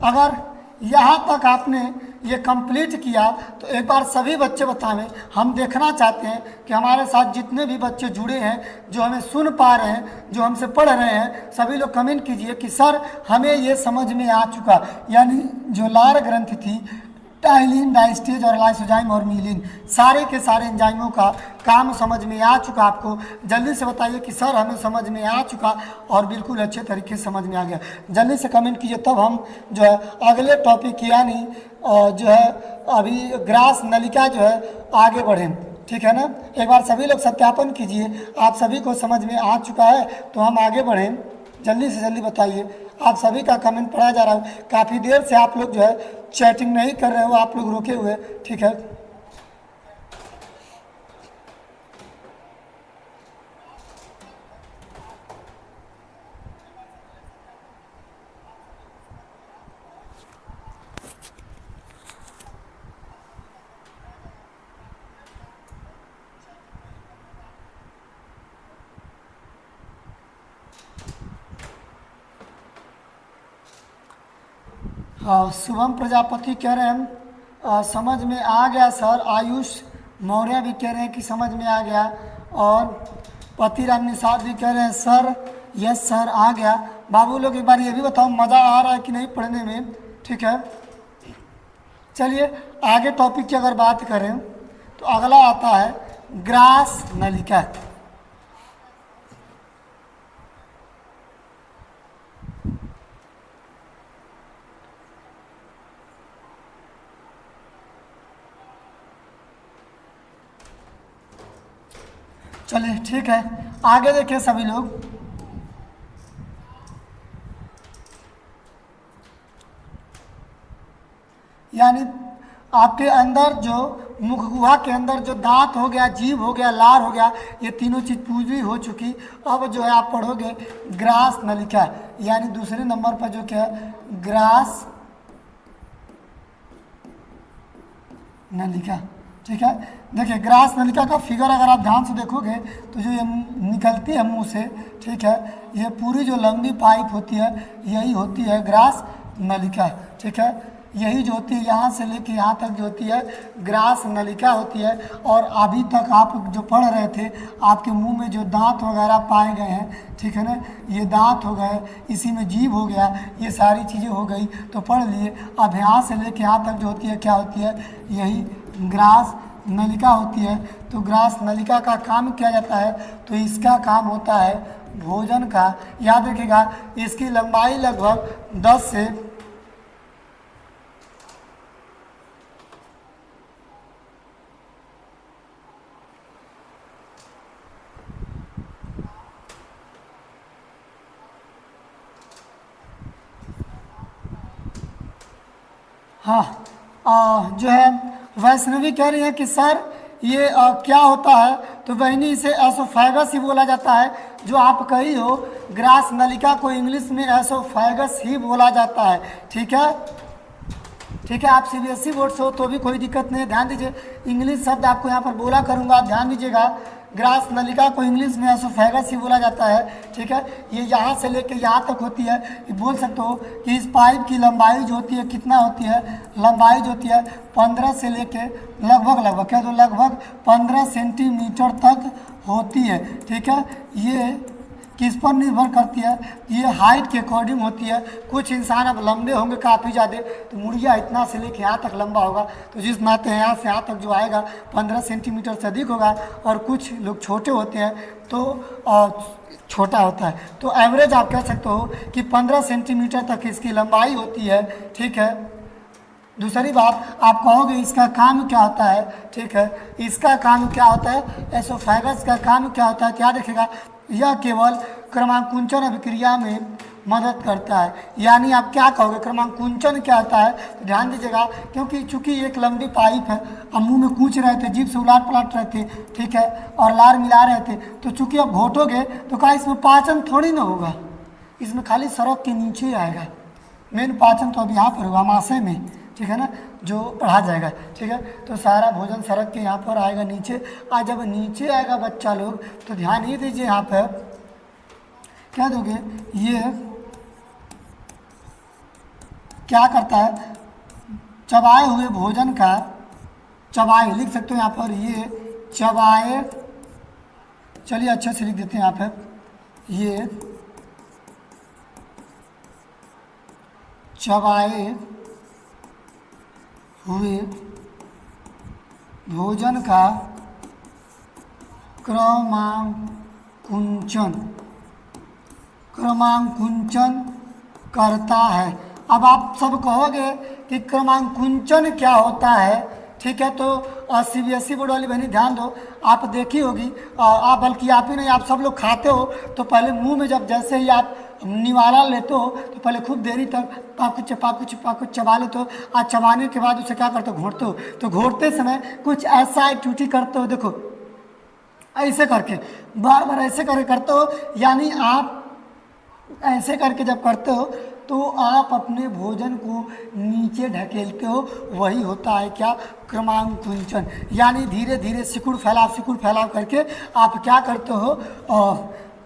अगर यहाँ तक आपने ये कंप्लीट किया तो एक बार सभी बच्चे बताएं। हम देखना चाहते हैं कि हमारे साथ जितने भी बच्चे जुड़े हैं, जो हमें सुन पा रहे हैं, जो हमसे पढ़ रहे हैं, सभी लोग कमेंट कीजिए कि सर हमें ये समझ में आ चुका। यानी जो लार ग्रंथि थी, टाइलिन, डायस्टेज और लाइसोजाइम और मीलिन, सारे के सारे एंजाइमों का काम समझ में आ चुका आपको। जल्दी से बताइए कि सर हमें समझ में आ चुका और बिल्कुल अच्छे तरीके से समझ में आ गया। जल्दी से कमेंट कीजिए, तब हम जो है अगले टॉपिक यानी जो है अभी ग्रास नलिका जो है आगे बढ़ें। ठीक है ना। एक बार सभी लोग सत्यापन कीजिए, आप सभी को समझ में आ चुका है तो हम आगे बढ़ें। जल्दी से जल्दी बताइए। आप सभी का कमेंट पढ़ा जा रहा हूँ। काफ़ी देर से आप लोग जो है चैटिंग नहीं कर रहे हो, आप लोग रुके हुए। ठीक है, हाँ, शुभम प्रजापति कह रहे हैं समझ में आ गया सर। आयुष मौर्य भी कह रहे हैं कि समझ में आ गया। और पतिराम निषाद भी कह रहे हैं सर यस सर आ गया। बाबू लोग एक बार ये भी बताओ मज़ा आ रहा है कि नहीं पढ़ने में। ठीक है, चलिए आगे टॉपिक की अगर बात करें तो अगला आता है ग्रास नलिका। चलिए ठीक है, आगे देखिए सभी लोग। यानी आपके अंदर जो मुख गुहा के अंदर जो दांत हो गया, जीभ हो गया, लार हो गया, ये तीनों चीज़ पूरी हो चुकी। अब जो है आप पढ़ोगे ग्रास नलिका, यानी दूसरे नंबर पर जो क्या है ग्रास नलिका। ठीक है, देखिए ग्रास नलिका का फिगर अगर आप ध्यान से देखोगे तो जो ये निकलती है मुंह से, ठीक है, ये पूरी जो लंबी पाइप होती है यही होती है ग्रास नलिका। ठीक है, यही जो होती है यहाँ से लेके यहाँ तक जो होती है ग्रास नलिका होती है। और अभी तक आप जो पढ़ रहे थे, आपके मुंह में जो दांत वगैरह पाए गए हैं, ठीक है ना, ये दांत हो गए, इसी में जीभ हो गया, ये सारी चीज़ें हो गई तो पढ़ लिए। अब यहाँ से लेके यहाँ तक जो होती है क्या होती है, यही ग्रास नलिका होती है। तो ग्रास नलिका का काम किया जाता है, तो इसका काम होता है भोजन का। याद रखिएगा इसकी लंबाई लगभग 10 से जो है वैष्णवी कह रही है कि सर ये क्या होता है, तो बहनी इसे एसोफेगस ही बोला जाता है। जो आप कही हो ग्रास नलिका को इंग्लिश में एसोफेगस ही बोला जाता है। ठीक है, ठीक है, आप सीबीएसई बोर्ड से हो तो भी कोई दिक्कत नहीं है, ध्यान दीजिए। इंग्लिश शब्द आपको यहाँ पर बोला करूँगा, आप ध्यान दीजिएगा। ग्रास नलिका को इंग्लिश में एसोफेगस ही बोला जाता है। ठीक है, ये यहाँ से लेके यहाँ तक होती है। ये बोल सकते हो कि इस पाइप की लंबाई जो होती है कितना होती है, लंबाई जो होती है 15 से लेके लगभग क्या, तो लगभग 15 सेंटीमीटर तक होती है। ठीक है, ये किस पर निर्भर करती है, ये हाइट के अकॉर्डिंग होती है। कुछ इंसान अब लंबे होंगे काफ़ी ज़्यादा, तो मुड़िया इतना से लेके यहाँ तक लंबा होगा, तो जिस नाते हैं यहाँ से यहाँ तक जो आएगा 15 सेंटीमीटर से अधिक होगा। और कुछ लोग छोटे होते हैं तो छोटा होता है। तो एवरेज आप कह सकते हो कि 15 सेंटीमीटर तक इसकी लंबाई होती है। ठीक है, दूसरी बात आप कहोगे इसका काम क्या होता है। ठीक है, इसका काम क्या होता है, एसोफेगस का काम क्या होता है, क्या देखेगा, यह केवल क्रमांकुंचन अभिक्रिया में मदद करता है। यानी आप क्या कहोगे क्रमांकुंचन क्या होता है, तो ध्यान दीजिएगा, क्योंकि चूंकि एक लंबी पाइप है, अब मुंह में कूच रहे थे, जीभ से उलाट पलाट रहे थे, ठीक है, और लार मिला रहे थे, तो चूंकि अब घोटोगे तो कहा इसमें पाचन थोड़ी ना होगा, इसमें खाली सड़क के नीचे आएगा। मेन पाचन तो अब यहाँ पर होगा आमाशय में, ठीक है ना, जो पढ़ा जाएगा। ठीक है, तो सारा भोजन सड़क के यहाँ पर आएगा नीचे। आज जब नीचे आएगा बच्चा लोग तो ध्यान ये दीजिए, यहाँ पर क्या दोगे, ये क्या करता है, चबाए हुए भोजन का, चबाए लिख सकते हो यहाँ पर, ये चबाए, चलिए अच्छे से लिख देते हैं यहाँ पर, ये चबाए हुए भोजन का क्रमांकुंचन करता है। अब आप सब कहोगे कि क्रमांकुंचन क्या होता है, ठीक है। तो CBSE बोर्ड वाली बहनी ध्यान दो, आप देखी होगी, आप बल्कि आप ही नहीं, आप सब लोग खाते हो तो पहले मुंह में जब जैसे ही आप निवाला लेते हो तो पहले खूब देरी तक पाकुच चबा लेते हो, और चबाने के बाद उसे क्या करते हो, घोटते हो। तो घोटते समय कुछ ऐसा एक्टिविटी करते हो, देखो ऐसे करके, बार बार ऐसे करके करते हो, यानी आप ऐसे करके जब करते हो तो आप अपने भोजन को नीचे ढकेलते हो, वही होता है क्या, क्रमांकुंचन। यानी धीरे धीरे सिकुड़ फैलाव करके आप क्या करते हो,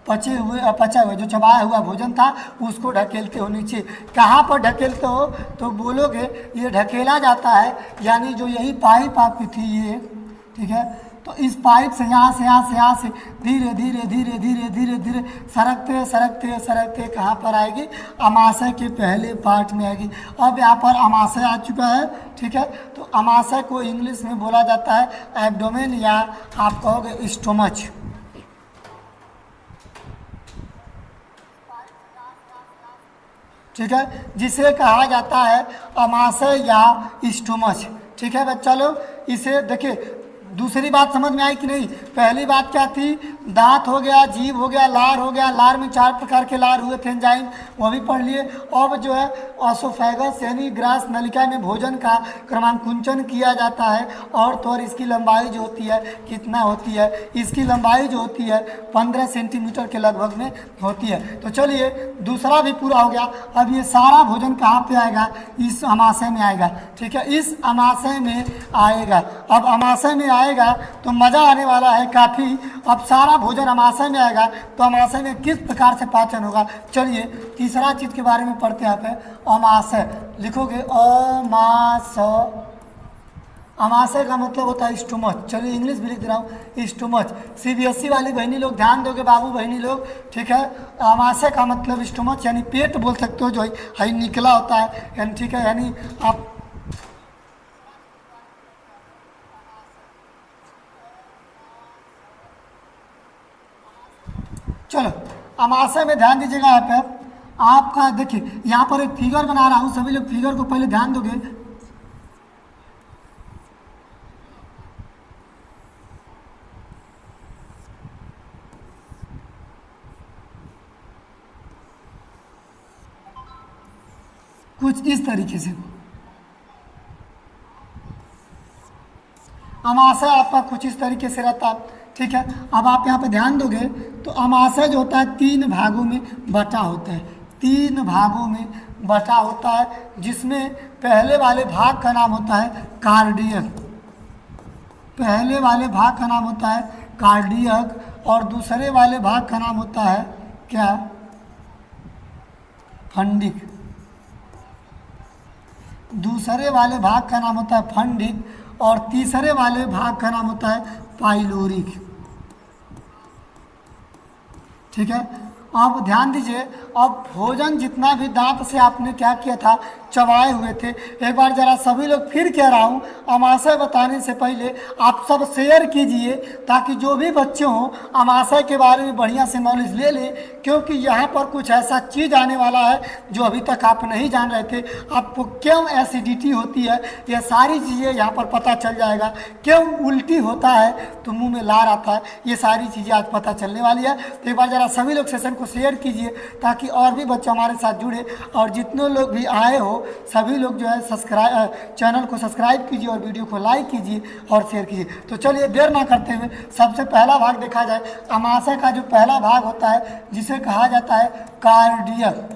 पचा हुआ जो चबाया हुआ भोजन था उसको ढकेलते हो नीचे। कहाँ पर ढकेलते हो, तो बोलोगे ये ढकेला जाता है, यानी जो यही पाइप आपकी थी ये, ठीक है, तो इस पाइप से यहाँ से धीरे धीरे सरकते कहाँ पर आएगी, अमाशय के पहले पार्ट में आएगी। अब यहाँ पर अमाशय आ चुका है, ठीक है। तो अमाशय को इंग्लिश में बोला जाता है एब्डोमेन, या आप कहोगे स्टोमच, ठीक है, जिसे कहा जाता है अमाशय या स्टोमच, ठीक है बच्चा लोग। इसे देखिए, दूसरी बात समझ में आई कि नहीं। पहली बात क्या थी, दांत हो गया, जीभ हो गया, लार हो गया, लार में 4 प्रकार के लार हुए थे, एंजाइम, वो भी पढ़ लिए। अब जो है ऑसोफेगस यानी ग्रास नलिका में भोजन का क्रमांकुंचन किया जाता है, और तो और इसकी लंबाई जो होती है कितना होती है, इसकी लंबाई जो होती है 15 सेंटीमीटर के लगभग में होती है। तो चलिए दूसरा भी पूरा हो गया। अब ये सारा भोजन कहाँ पे आएगा, इस अमाशय में आएगा, ठीक है, इस अमाशय में आएगा। अब अमाशय में आएगा तो मज़ा आने वाला है काफ़ी। अब सारा भोजन अमाशय में आएगा तो अमाशय में किस प्रकार से पाचन होगा, चलिए तीसरा चीज़ के बारे में पढ़ते हैं। यहाँ पे अमाशय लिखोगे, अमाशय का मतलब होता है स्टोमच। चलिए इंग्लिश भी लिख दे रहा हूँ, स्टोमच। CBSE वाली बहनी लोग ध्यान दोगे, बाबू बहनी लोग, ठीक है। अमाशय का मतलब स्टोमच यानी पेट बोल सकते हो, जो है निकला होता है, यानी ठीक है, यानी आप चलो अमाशय में ध्यान दीजिएगा। यहाँ पे आपका देखिए, यहाँ पर एक फिगर बना रहा हूँ, सभी लोग फिगर को पहले ध्यान दोगे। कुछ इस तरीके से अमाशय आपका कुछ इस तरीके से रहता है, ठीक है। अब आप यहाँ पे ध्यान दोगे तो अमाशय जो होता है 3 भागों में बटा होता है, 3 भागों में बटा होता है, जिसमें पहले वाले भाग का नाम होता है कार्डियक, पहले वाले भाग का नाम होता है कार्डियक, और दूसरे वाले भाग का नाम होता है क्या, फंडिक। दूसरे वाले भाग का नाम होता है फंडिक, और तीसरे वाले भाग का नाम होता है पाइलोरिक, ठीक है। अब ध्यान दीजिए, अब भोजन जितना भी दांत से आपने क्या किया था, चबाए हुए थे, एक बार जरा सभी लोग फिर कह रहा हूँ, अमाशय बताने से पहले आप सब शेयर कीजिए, ताकि जो भी बच्चे हों अमाशय के बारे में बढ़िया से नॉलेज ले लें, क्योंकि यहाँ पर कुछ ऐसा चीज़ आने वाला है जो अभी तक आप नहीं जान रहे थे। आपको क्यों एसिडिटी होती है, ये सारी चीज़ें यहाँ पर पता चल जाएगा। क्यों उल्टी होता है तो मुँह में लार आता है, ये सारी चीज़ें आज पता चलने वाली है। तो एक बार ज़रा सभी लोग सेशन को शेयर कीजिए, ताकि और भी बच्चे हमारे साथ जुड़े, और जितने लोग भी आए हो सभी लोग जो है चैनल को सब्सक्राइब कीजिए, और वीडियो को लाइक कीजिए और शेयर कीजिए। तो चलिए देर ना करते हुए सबसे पहला भाग देखा जाए। अमाशय का जो पहला भाग होता है जिसे कहा जाता है कार्डियक,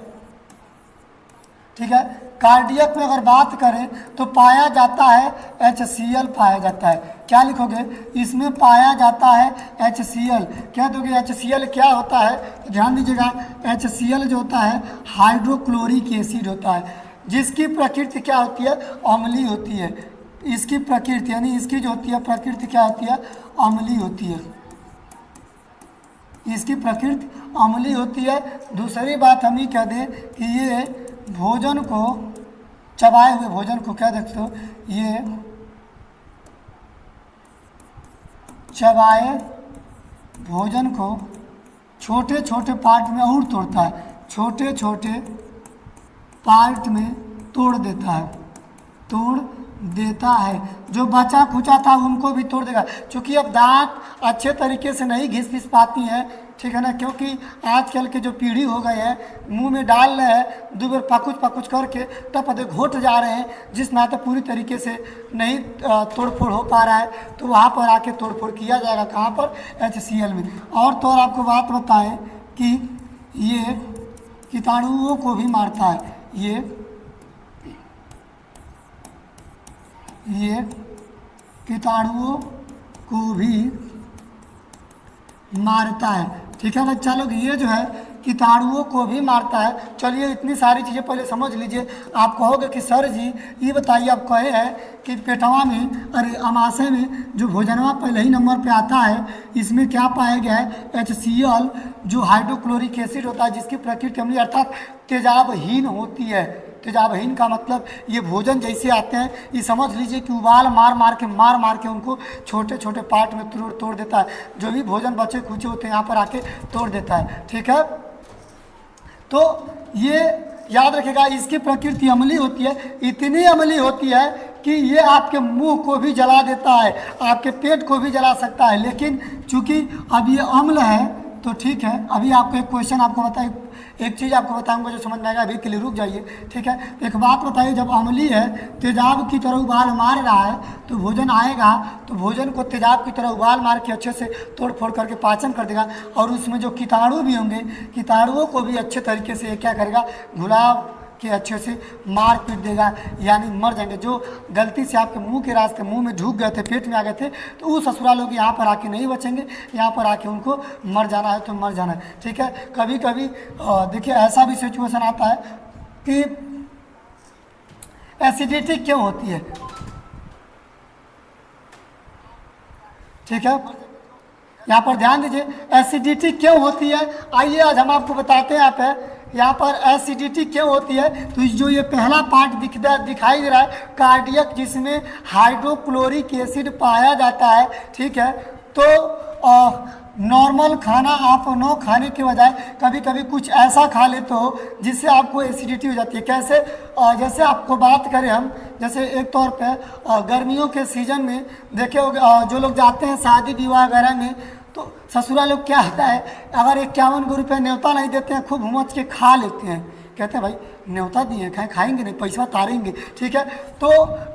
ठीक है। कार्डियक में अगर बात करें तो पाया जाता है HCl पाया जाता है। क्या लिखोगे, इसमें पाया जाता है HCl। क्या दोगे, HCl क्या होता है, तो ध्यान दीजिएगा, HCl जो होता है हाइड्रोक्लोरिक एसिड होता है। जिसकी प्रकृति क्या होती है, अम्लीय होती है। इसकी प्रकृति यानी इसकी जो होती है प्रकृति क्या होती है, अम्लीय होती है। इसकी प्रकृति अम्लीय होती है। दूसरी बात हम ये कह दें कि ये भोजन को, चबाए हुए भोजन को क्या देखते हो, ये चबाए भोजन को छोटे छोटे पार्ट में और तोड़ता है, छोटे छोटे पार्ट में तोड़ देता है, तोड़ देता है। जो बचा खुचा था उनको भी तोड़ देगा, क्योंकि अब दांत अच्छे तरीके से नहीं घिस पिस पाती हैं, ठीक है ना, क्योंकि आजकल के जो पीढ़ी हो गए हैं मुंह में डाल रहे हैं, दो बार पकुच पकुच करके तब पते घोट जा रहे हैं, जिस नाते पूरी तरीके से नहीं तोड़फोड़ हो पा रहा है, तो वहाँ पर आके तोड़फोड़ किया जाएगा। कहाँ पर, HCl में। और तो और आपको बात बताएं कि ये कीटाणुओं को भी मारता है, ये कीटाणुओं को भी मारता है, ठीक है बच्चा लोग। ये जो है कीटाणुओं को भी मारता है। चलिए इतनी सारी चीज़ें पहले समझ लीजिए। आप कहोगे कि सर जी ये बताइए, आप कहे हैं कि पेटवा में, अरे अमाशय में जो भोजनवा पहले ही नंबर पे आता है, इसमें क्या पाया गया है, HCl जो हाइड्रोक्लोरिक एसिड होता है, जिसकी प्रकृति अम्लीय अर्थात तेजाबहीन होती है। तेजाबहीन का मतलब ये भोजन जैसे आते हैं, ये समझ लीजिए कि उबाल मार मार के उनको छोटे छोटे पार्ट में तोड़ देता है। जो भी भोजन बचे खुचे होते हैं यहाँ पर आके तोड़ देता है, ठीक है। तो ये याद रखेगा, इसकी प्रकृति अम्लीय होती है, इतनी अम्लीय होती है कि ये आपके मुंह को भी जला देता है, आपके पेट को भी जला सकता है। लेकिन चूंकि अब ये अम्ल है तो ठीक है। अभी आपको एक क्वेश्चन आपको बताए, एक चीज़ आपको बताऊंगा जो समझ में आएगा, अभी के लिए रुक जाइए, ठीक है। एक बात बताइए, जब अम्लीय है, तेजाब की तरह उबाल मार रहा है, तो भोजन आएगा तो भोजन को तेजाब की तरह उबाल मार के अच्छे से तोड़ फोड़ करके पाचन कर देगा, और उसमें जो कीटाणु भी होंगे, कीटाणुओं को भी अच्छे तरीके से क्या करेगा, घुला के अच्छे से मार पीट देगा, यानी मर जाएंगे। जो गलती से आपके मुंह के रास्ते मुंह में ढूक गए थे, पेट में आ गए थे, तो वो ससुराल लोग यहाँ पर आके नहीं बचेंगे, यहाँ पर आके उनको मर जाना है तो मर जाना है, ठीक है। कभी कभी देखिए ऐसा भी सिचुएशन आता है कि एसिडिटी क्यों होती है, ठीक है। यहाँ पर ध्यान दीजिए, एसिडिटी क्यों होती है, आइए आज हम आपको बताते हैं। यहाँ पर एसिडिटी क्यों होती है, तो जो ये पहला पार्ट दिखाई दे रहा है, कार्डियक, जिसमें हाइड्रोक्लोरिक एसिड पाया जाता है, ठीक है। तो नॉर्मल खाना आप न खाने के बजाय कभी कभी कुछ ऐसा खा लेते हो जिससे आपको एसिडिटी हो जाती है। कैसे, जैसे आपको बात करें हम, जैसे एक तौर पे गर्मियों के सीजन में देखे होगे, जो लोग जाते हैं शादी विवाह वगैरह में, तो ससुराल लोग क्या होता है, अगर 51 रुपये न्योता नहीं देते हैं, खूब हुमच के खा लेते हैं, कहते हैं भाई न्योता दिए खाएंगे नहीं, पैसा तारेंगे, ठीक है। तो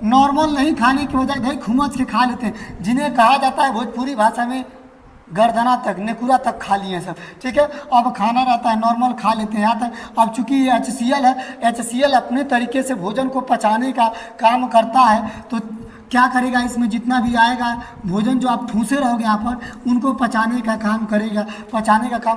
नॉर्मल नहीं खाने की बजाय भाई हुमच के खा लेते हैं, जिन्हें कहा जाता है भोजपुरी भाषा में गर्दना तक, नेकुरा तक खा लिए सब, ठीक है। अब खाना रहता है नॉर्मल खा लेते हैं यहाँ तक। अब चूंकि ये HCl है, HCl अपने तरीके से भोजन को पचाने का काम करता है, तो क्या करेगा, इसमें जितना भी आएगा भोजन जो आप ठूसे रहोगे यहाँ पर, उनको पचाने का काम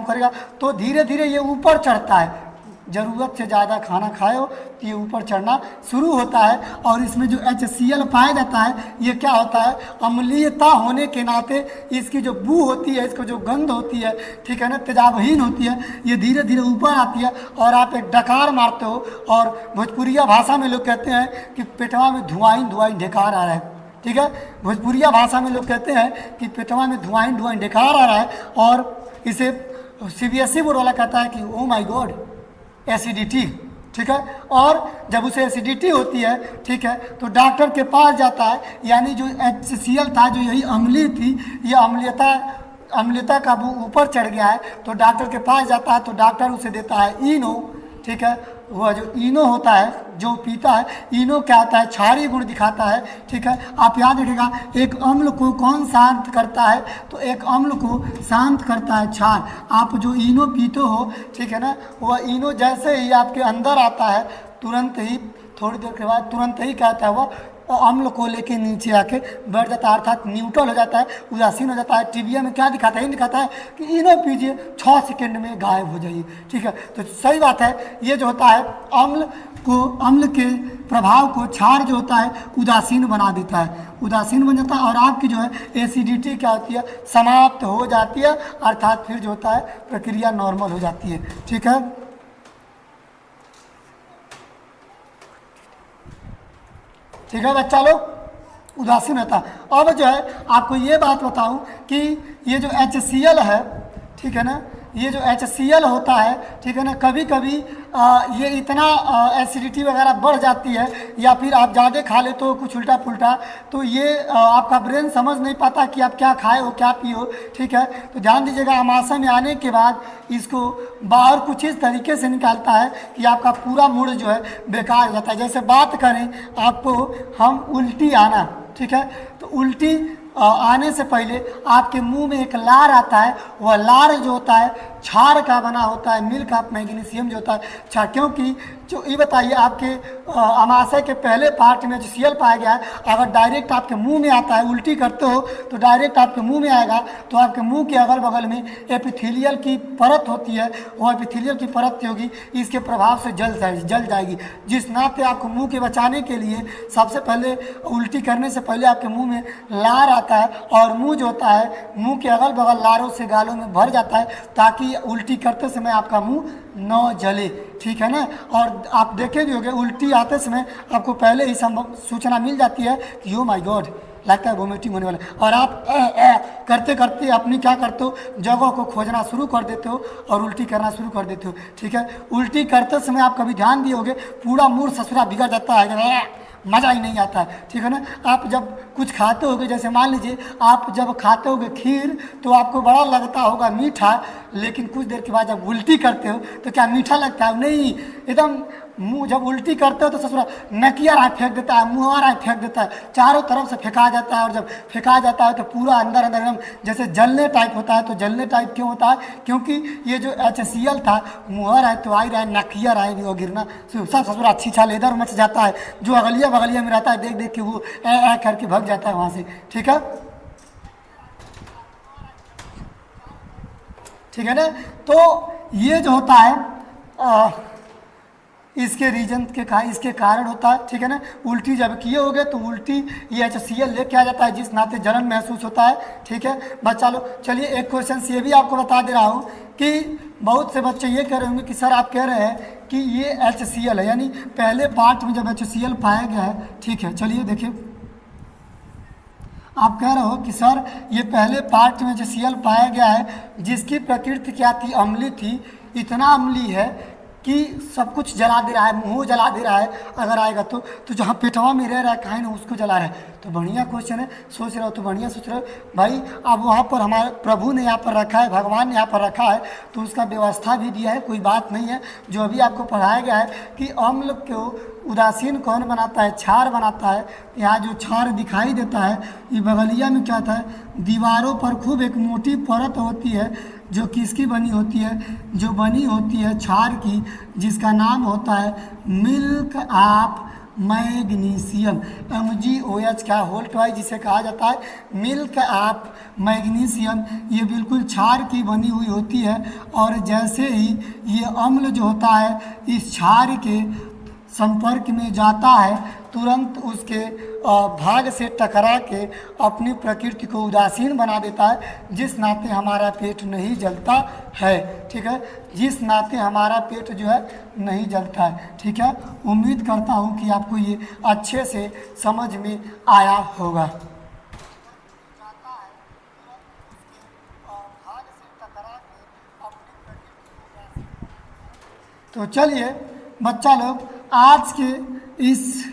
करेगा, तो धीरे धीरे ये ऊपर चढ़ता है। ज़रूरत से ज़्यादा खाना खाए हो तो ये ऊपर चढ़ना शुरू होता है, और इसमें जो HCl पाया जाता है, ये क्या होता है, अम्लीयता होने के नाते इसकी जो बू होती है, इसको जो गंध होती है, ठीक है ना, तेजाबहीन होती है, ये धीरे धीरे ऊपर आती है, और आप एक डकार मारते हो। और भोजपुरिया भाषा में लोग कहते हैं कि पेटवा में धुआं ढेकार आ रहा है, ठीक है। भोजपुरिया भाषा में लोग कहते हैं कि पेटवा में धुआं ढेकार आ रहा है, और इसे CBSE बोर्ड वाला कहता है कि ओ माई गॉड एसिडिटी, ठीक है। और जब उसे एसिडिटी होती है, ठीक है, तो डॉक्टर के पास जाता है, यानी जो HCl था, जो यही अम्लीय थी, ये अम्लीयता का ऊपर चढ़ गया है, तो डॉक्टर के पास जाता है, तो डॉक्टर उसे देता है इनो, ठीक है। वह जो इनो होता है, जो पीता है, इनो क्या होता है, क्षारीय गुण दिखाता है, ठीक है। आप याद रखिएगा, एक अम्ल को कौन शांत करता है, तो एक अम्ल को शांत करता है क्षार। आप जो इनो पीते हो, ठीक है ना, वह इनो जैसे ही आपके अंदर आता है, तुरंत ही थोड़ी देर के बाद तुरंत ही क्या होता है, वह अम्ल को लेके नीचे आके बैठ जाता है, अर्थात न्यूट्रल हो जाता है, उदासीन हो जाता है। टीवीए में क्या दिखाता है, ये दिखाता है कि इनो पीजिए 6 सेकंड में गायब हो जाइए। ठीक है, तो सही बात है। ये जो होता है अम्ल के प्रभाव को क्षार जो होता है उदासीन बना देता है, उदासीन बन जाता है, और आपकी जो है एसिडिटी क्या होती है, समाप्त हो जाती है, अर्थात फिर जो होता है प्रक्रिया नॉर्मल हो जाती है। ठीक है, ठीक है बच्चा लोग, उदासीन रहता है। अब जो है आपको ये बात बताऊं कि ये जो HCl है, ठीक है ना, ये जो HCl होता है, ठीक है ना, कभी कभी ये इतना एसिडिटी वगैरह बढ़ जाती है, या फिर आप ज़्यादा खा ले तो कुछ उल्टा पुल्टा, तो ये आपका ब्रेन समझ नहीं पाता कि आप क्या खाए हो क्या पियो। ठीक है, तो ध्यान दीजिएगा, अमाशय में आने के बाद इसको बाहर कुछ इस तरीके से निकालता है कि आपका पूरा मूड जो है बेकार हो जाता है। जैसे बात करें आपको हम उल्टी आना, ठीक है, तो उल्टी आने से पहले आपके मुंह में एक लार आता है, वह लार जो होता है क्षार का बना होता है, मिल्क ऑफ मैग्नीशियम जो होता है क्षार। क्योंकि जो ये बताइए आपके अमाशय के पहले पार्ट में HCl पाया गया है, अगर डायरेक्ट आपके मुंह में आता है, उल्टी करते हो तो डायरेक्ट आपके मुंह में आएगा, तो आपके मुंह के अगल बगल में एपिथेलियल की परत होती है, वो एपिथेलियल की परत होगी, इसके प्रभाव से जल जाएगी। जिस नाते आपको मुंह के बचाने के लिए सबसे पहले उल्टी करने से पहले आपके मुंह में लार आता है, और मुंह जो होता है मुंह के अगल बगल लारों से गालों में भर जाता है, ताकि उल्टी करते समय आपका मुंह न जले। ठीक है ना, और आप देखे भी होंगे उल्टी आते समय आपको पहले ही सूचना मिल जाती है कि ओ माय गॉड, लगता है वोमिटिंग होने वाला, और आप करते करते अपनी क्या करते हो, जगह को खोजना शुरू कर देते हो और उल्टी करना शुरू कर देते हो। ठीक है, उल्टी करते समय आप कभी ध्यान दिए होगे पूरा मूड ससुरा बिगड़ जाता है, मज़ा ही नहीं आता है। ठीक है ना, आप जब कुछ खाते होगे, जैसे मान लीजिए आप जब खाते होगे खीर, तो आपको बड़ा लगता होगा मीठा, लेकिन कुछ देर के बाद जब उल्टी करते हो तो क्या मीठा लगता है? नहीं, एकदम मुंह जब उल्टी करते हो तो ससुरा नकिया राय फेंक देता है, मुँह राय फेंक देता है, चारों तरफ से फेंका जाता है, और जब फेंका जाता है तो पूरा अंदर अंदर एकदम जैसे जलने टाइप होता है। तो जलने टाइप क्यों होता है? क्योंकि ये जो HCl था, मुँह राय तो आई रहा, नकिया राय भी वो गिरना सब ससुरा अच्छी छाल इधर मच जाता है, जो अगलिया बगलिया में रहता है देख देख के वो करके भग जाता है वहाँ से। ठीक है, ठीक है ना, तो ये जो होता है इसके रीजन के इसके कारण होता है। ठीक है ना, उल्टी जब किए होगे तो उल्टी ये HCl लेके आ जाता है, जिस नाते जलन महसूस होता है। ठीक है बच्चा लोग, चलिए एक क्वेश्चन ये भी आपको बता दे रहा हूँ कि बहुत से बच्चे ये कह रहे होंगे कि सर आप कह रहे हैं कि ये HCl है, यानी पहले पार्ट में जब HCl पाया गया है। ठीक है, चलिए देखिए, आप कह रहे हो कि सर ये पहले पार्ट में HCl पाया गया है, जिसकी प्रकृति क्या थी, अम्ली थी, इतना अम्ली है कि सब कुछ जला दे रहा है, मुंह जला दे रहा है अगर आएगा तो जहाँ पेटवा में रह रहा है कहीं ना उसको जला रहा है। तो बढ़िया क्वेश्चन है, सोच रहे हो तो बढ़िया सोच रहे हो भाई। अब वहाँ पर हमारे प्रभु ने यहाँ पर रखा है, भगवान ने यहाँ पर रखा है, तो उसका व्यवस्था भी दिया है, कोई बात नहीं है। जो अभी आपको पढ़ाया गया है कि अम्ल को उदासीन कौन बनाता है, क्षार बनाता है। यहाँ जो क्षार दिखाई देता है, ये बगलिया में क्या था, दीवारों पर खूब एक मोटी परत होती है, जो किसकी बनी होती है, जो बनी होती है क्षार की, जिसका नाम होता है मिल्क ऑफ मैग्नीशियम, MgOH का होल ट्वाइस जिसे कहा जाता है मिल्क ऑफ मैग्नीशियम। ये बिल्कुल क्षार की बनी हुई होती है, और जैसे ही ये अम्ल जो होता है इस क्षार के संपर्क में जाता है, तुरंत उसके भाग से टकरा के अपनी प्रकृति को उदासीन बना देता है, जिस नाते हमारा पेट नहीं जलता है। ठीक है, जिस नाते हमारा पेट जो है नहीं जलता है। ठीक है, उम्मीद करता हूँ कि आपको ये अच्छे से समझ में आया होगा। तो चलिए बच्चा लोग, आज के इस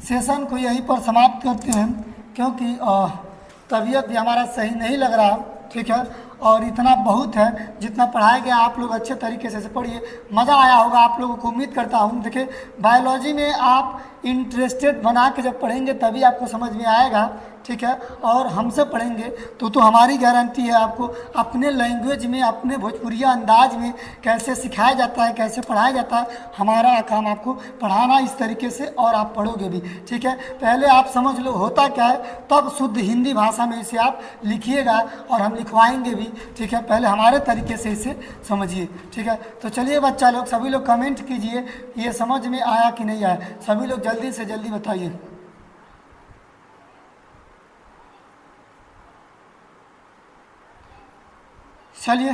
सेशन को यहीं पर समाप्त करते हैं, क्योंकि तबीयत भी हमारा सही नहीं लग रहा। ठीक है, और इतना बहुत है, जितना पढ़ाया गया आप लोग अच्छे तरीके से पढ़िए, मज़ा आया होगा आप लोगों को, उम्मीद करता हूँ। देखिए बायोलॉजी में आप इंटरेस्टेड बना के जब पढ़ेंगे तभी आपको समझ में आएगा ठीक है, और हमसे पढ़ेंगे तो हमारी गारंटी है आपको अपने लैंग्वेज में, अपने भोजपुरिया अंदाज में कैसे सिखाया जाता है, कैसे पढ़ाया जाता है। हमारा काम आपको पढ़ाना इस तरीके से, और आप पढ़ोगे भी, ठीक है। पहले आप समझ लो होता क्या है, तब शुद्ध हिंदी भाषा में इसे आप लिखिएगा और हम लिखवाएंगे भी, ठीक है। पहले हमारे तरीके से इसे समझिए, ठीक है। तो चलिए बच्चा लोग, सभी लोग कमेंट कीजिए ये समझ में आया कि नहीं आया, सभी लोग जल्दी से जल्दी बताइए। चलिए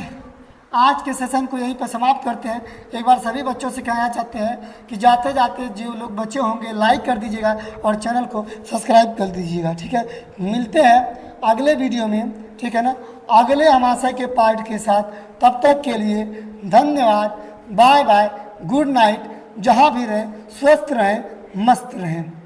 आज के सेशन को यहीं पर समाप्त करते हैं। एक बार सभी बच्चों से कहना चाहते हैं कि जाते जाते जो लोग बच्चे होंगे लाइक कर दीजिएगा और चैनल को सब्सक्राइब कर दीजिएगा, ठीक है। मिलते हैं अगले वीडियो में, ठीक है ना, अगले अमाशय के पार्ट के साथ। तब तक के लिए धन्यवाद, बाय बाय, गुड नाइट। जहाँ भी रहें स्वस्थ रहें, मस्त रहें।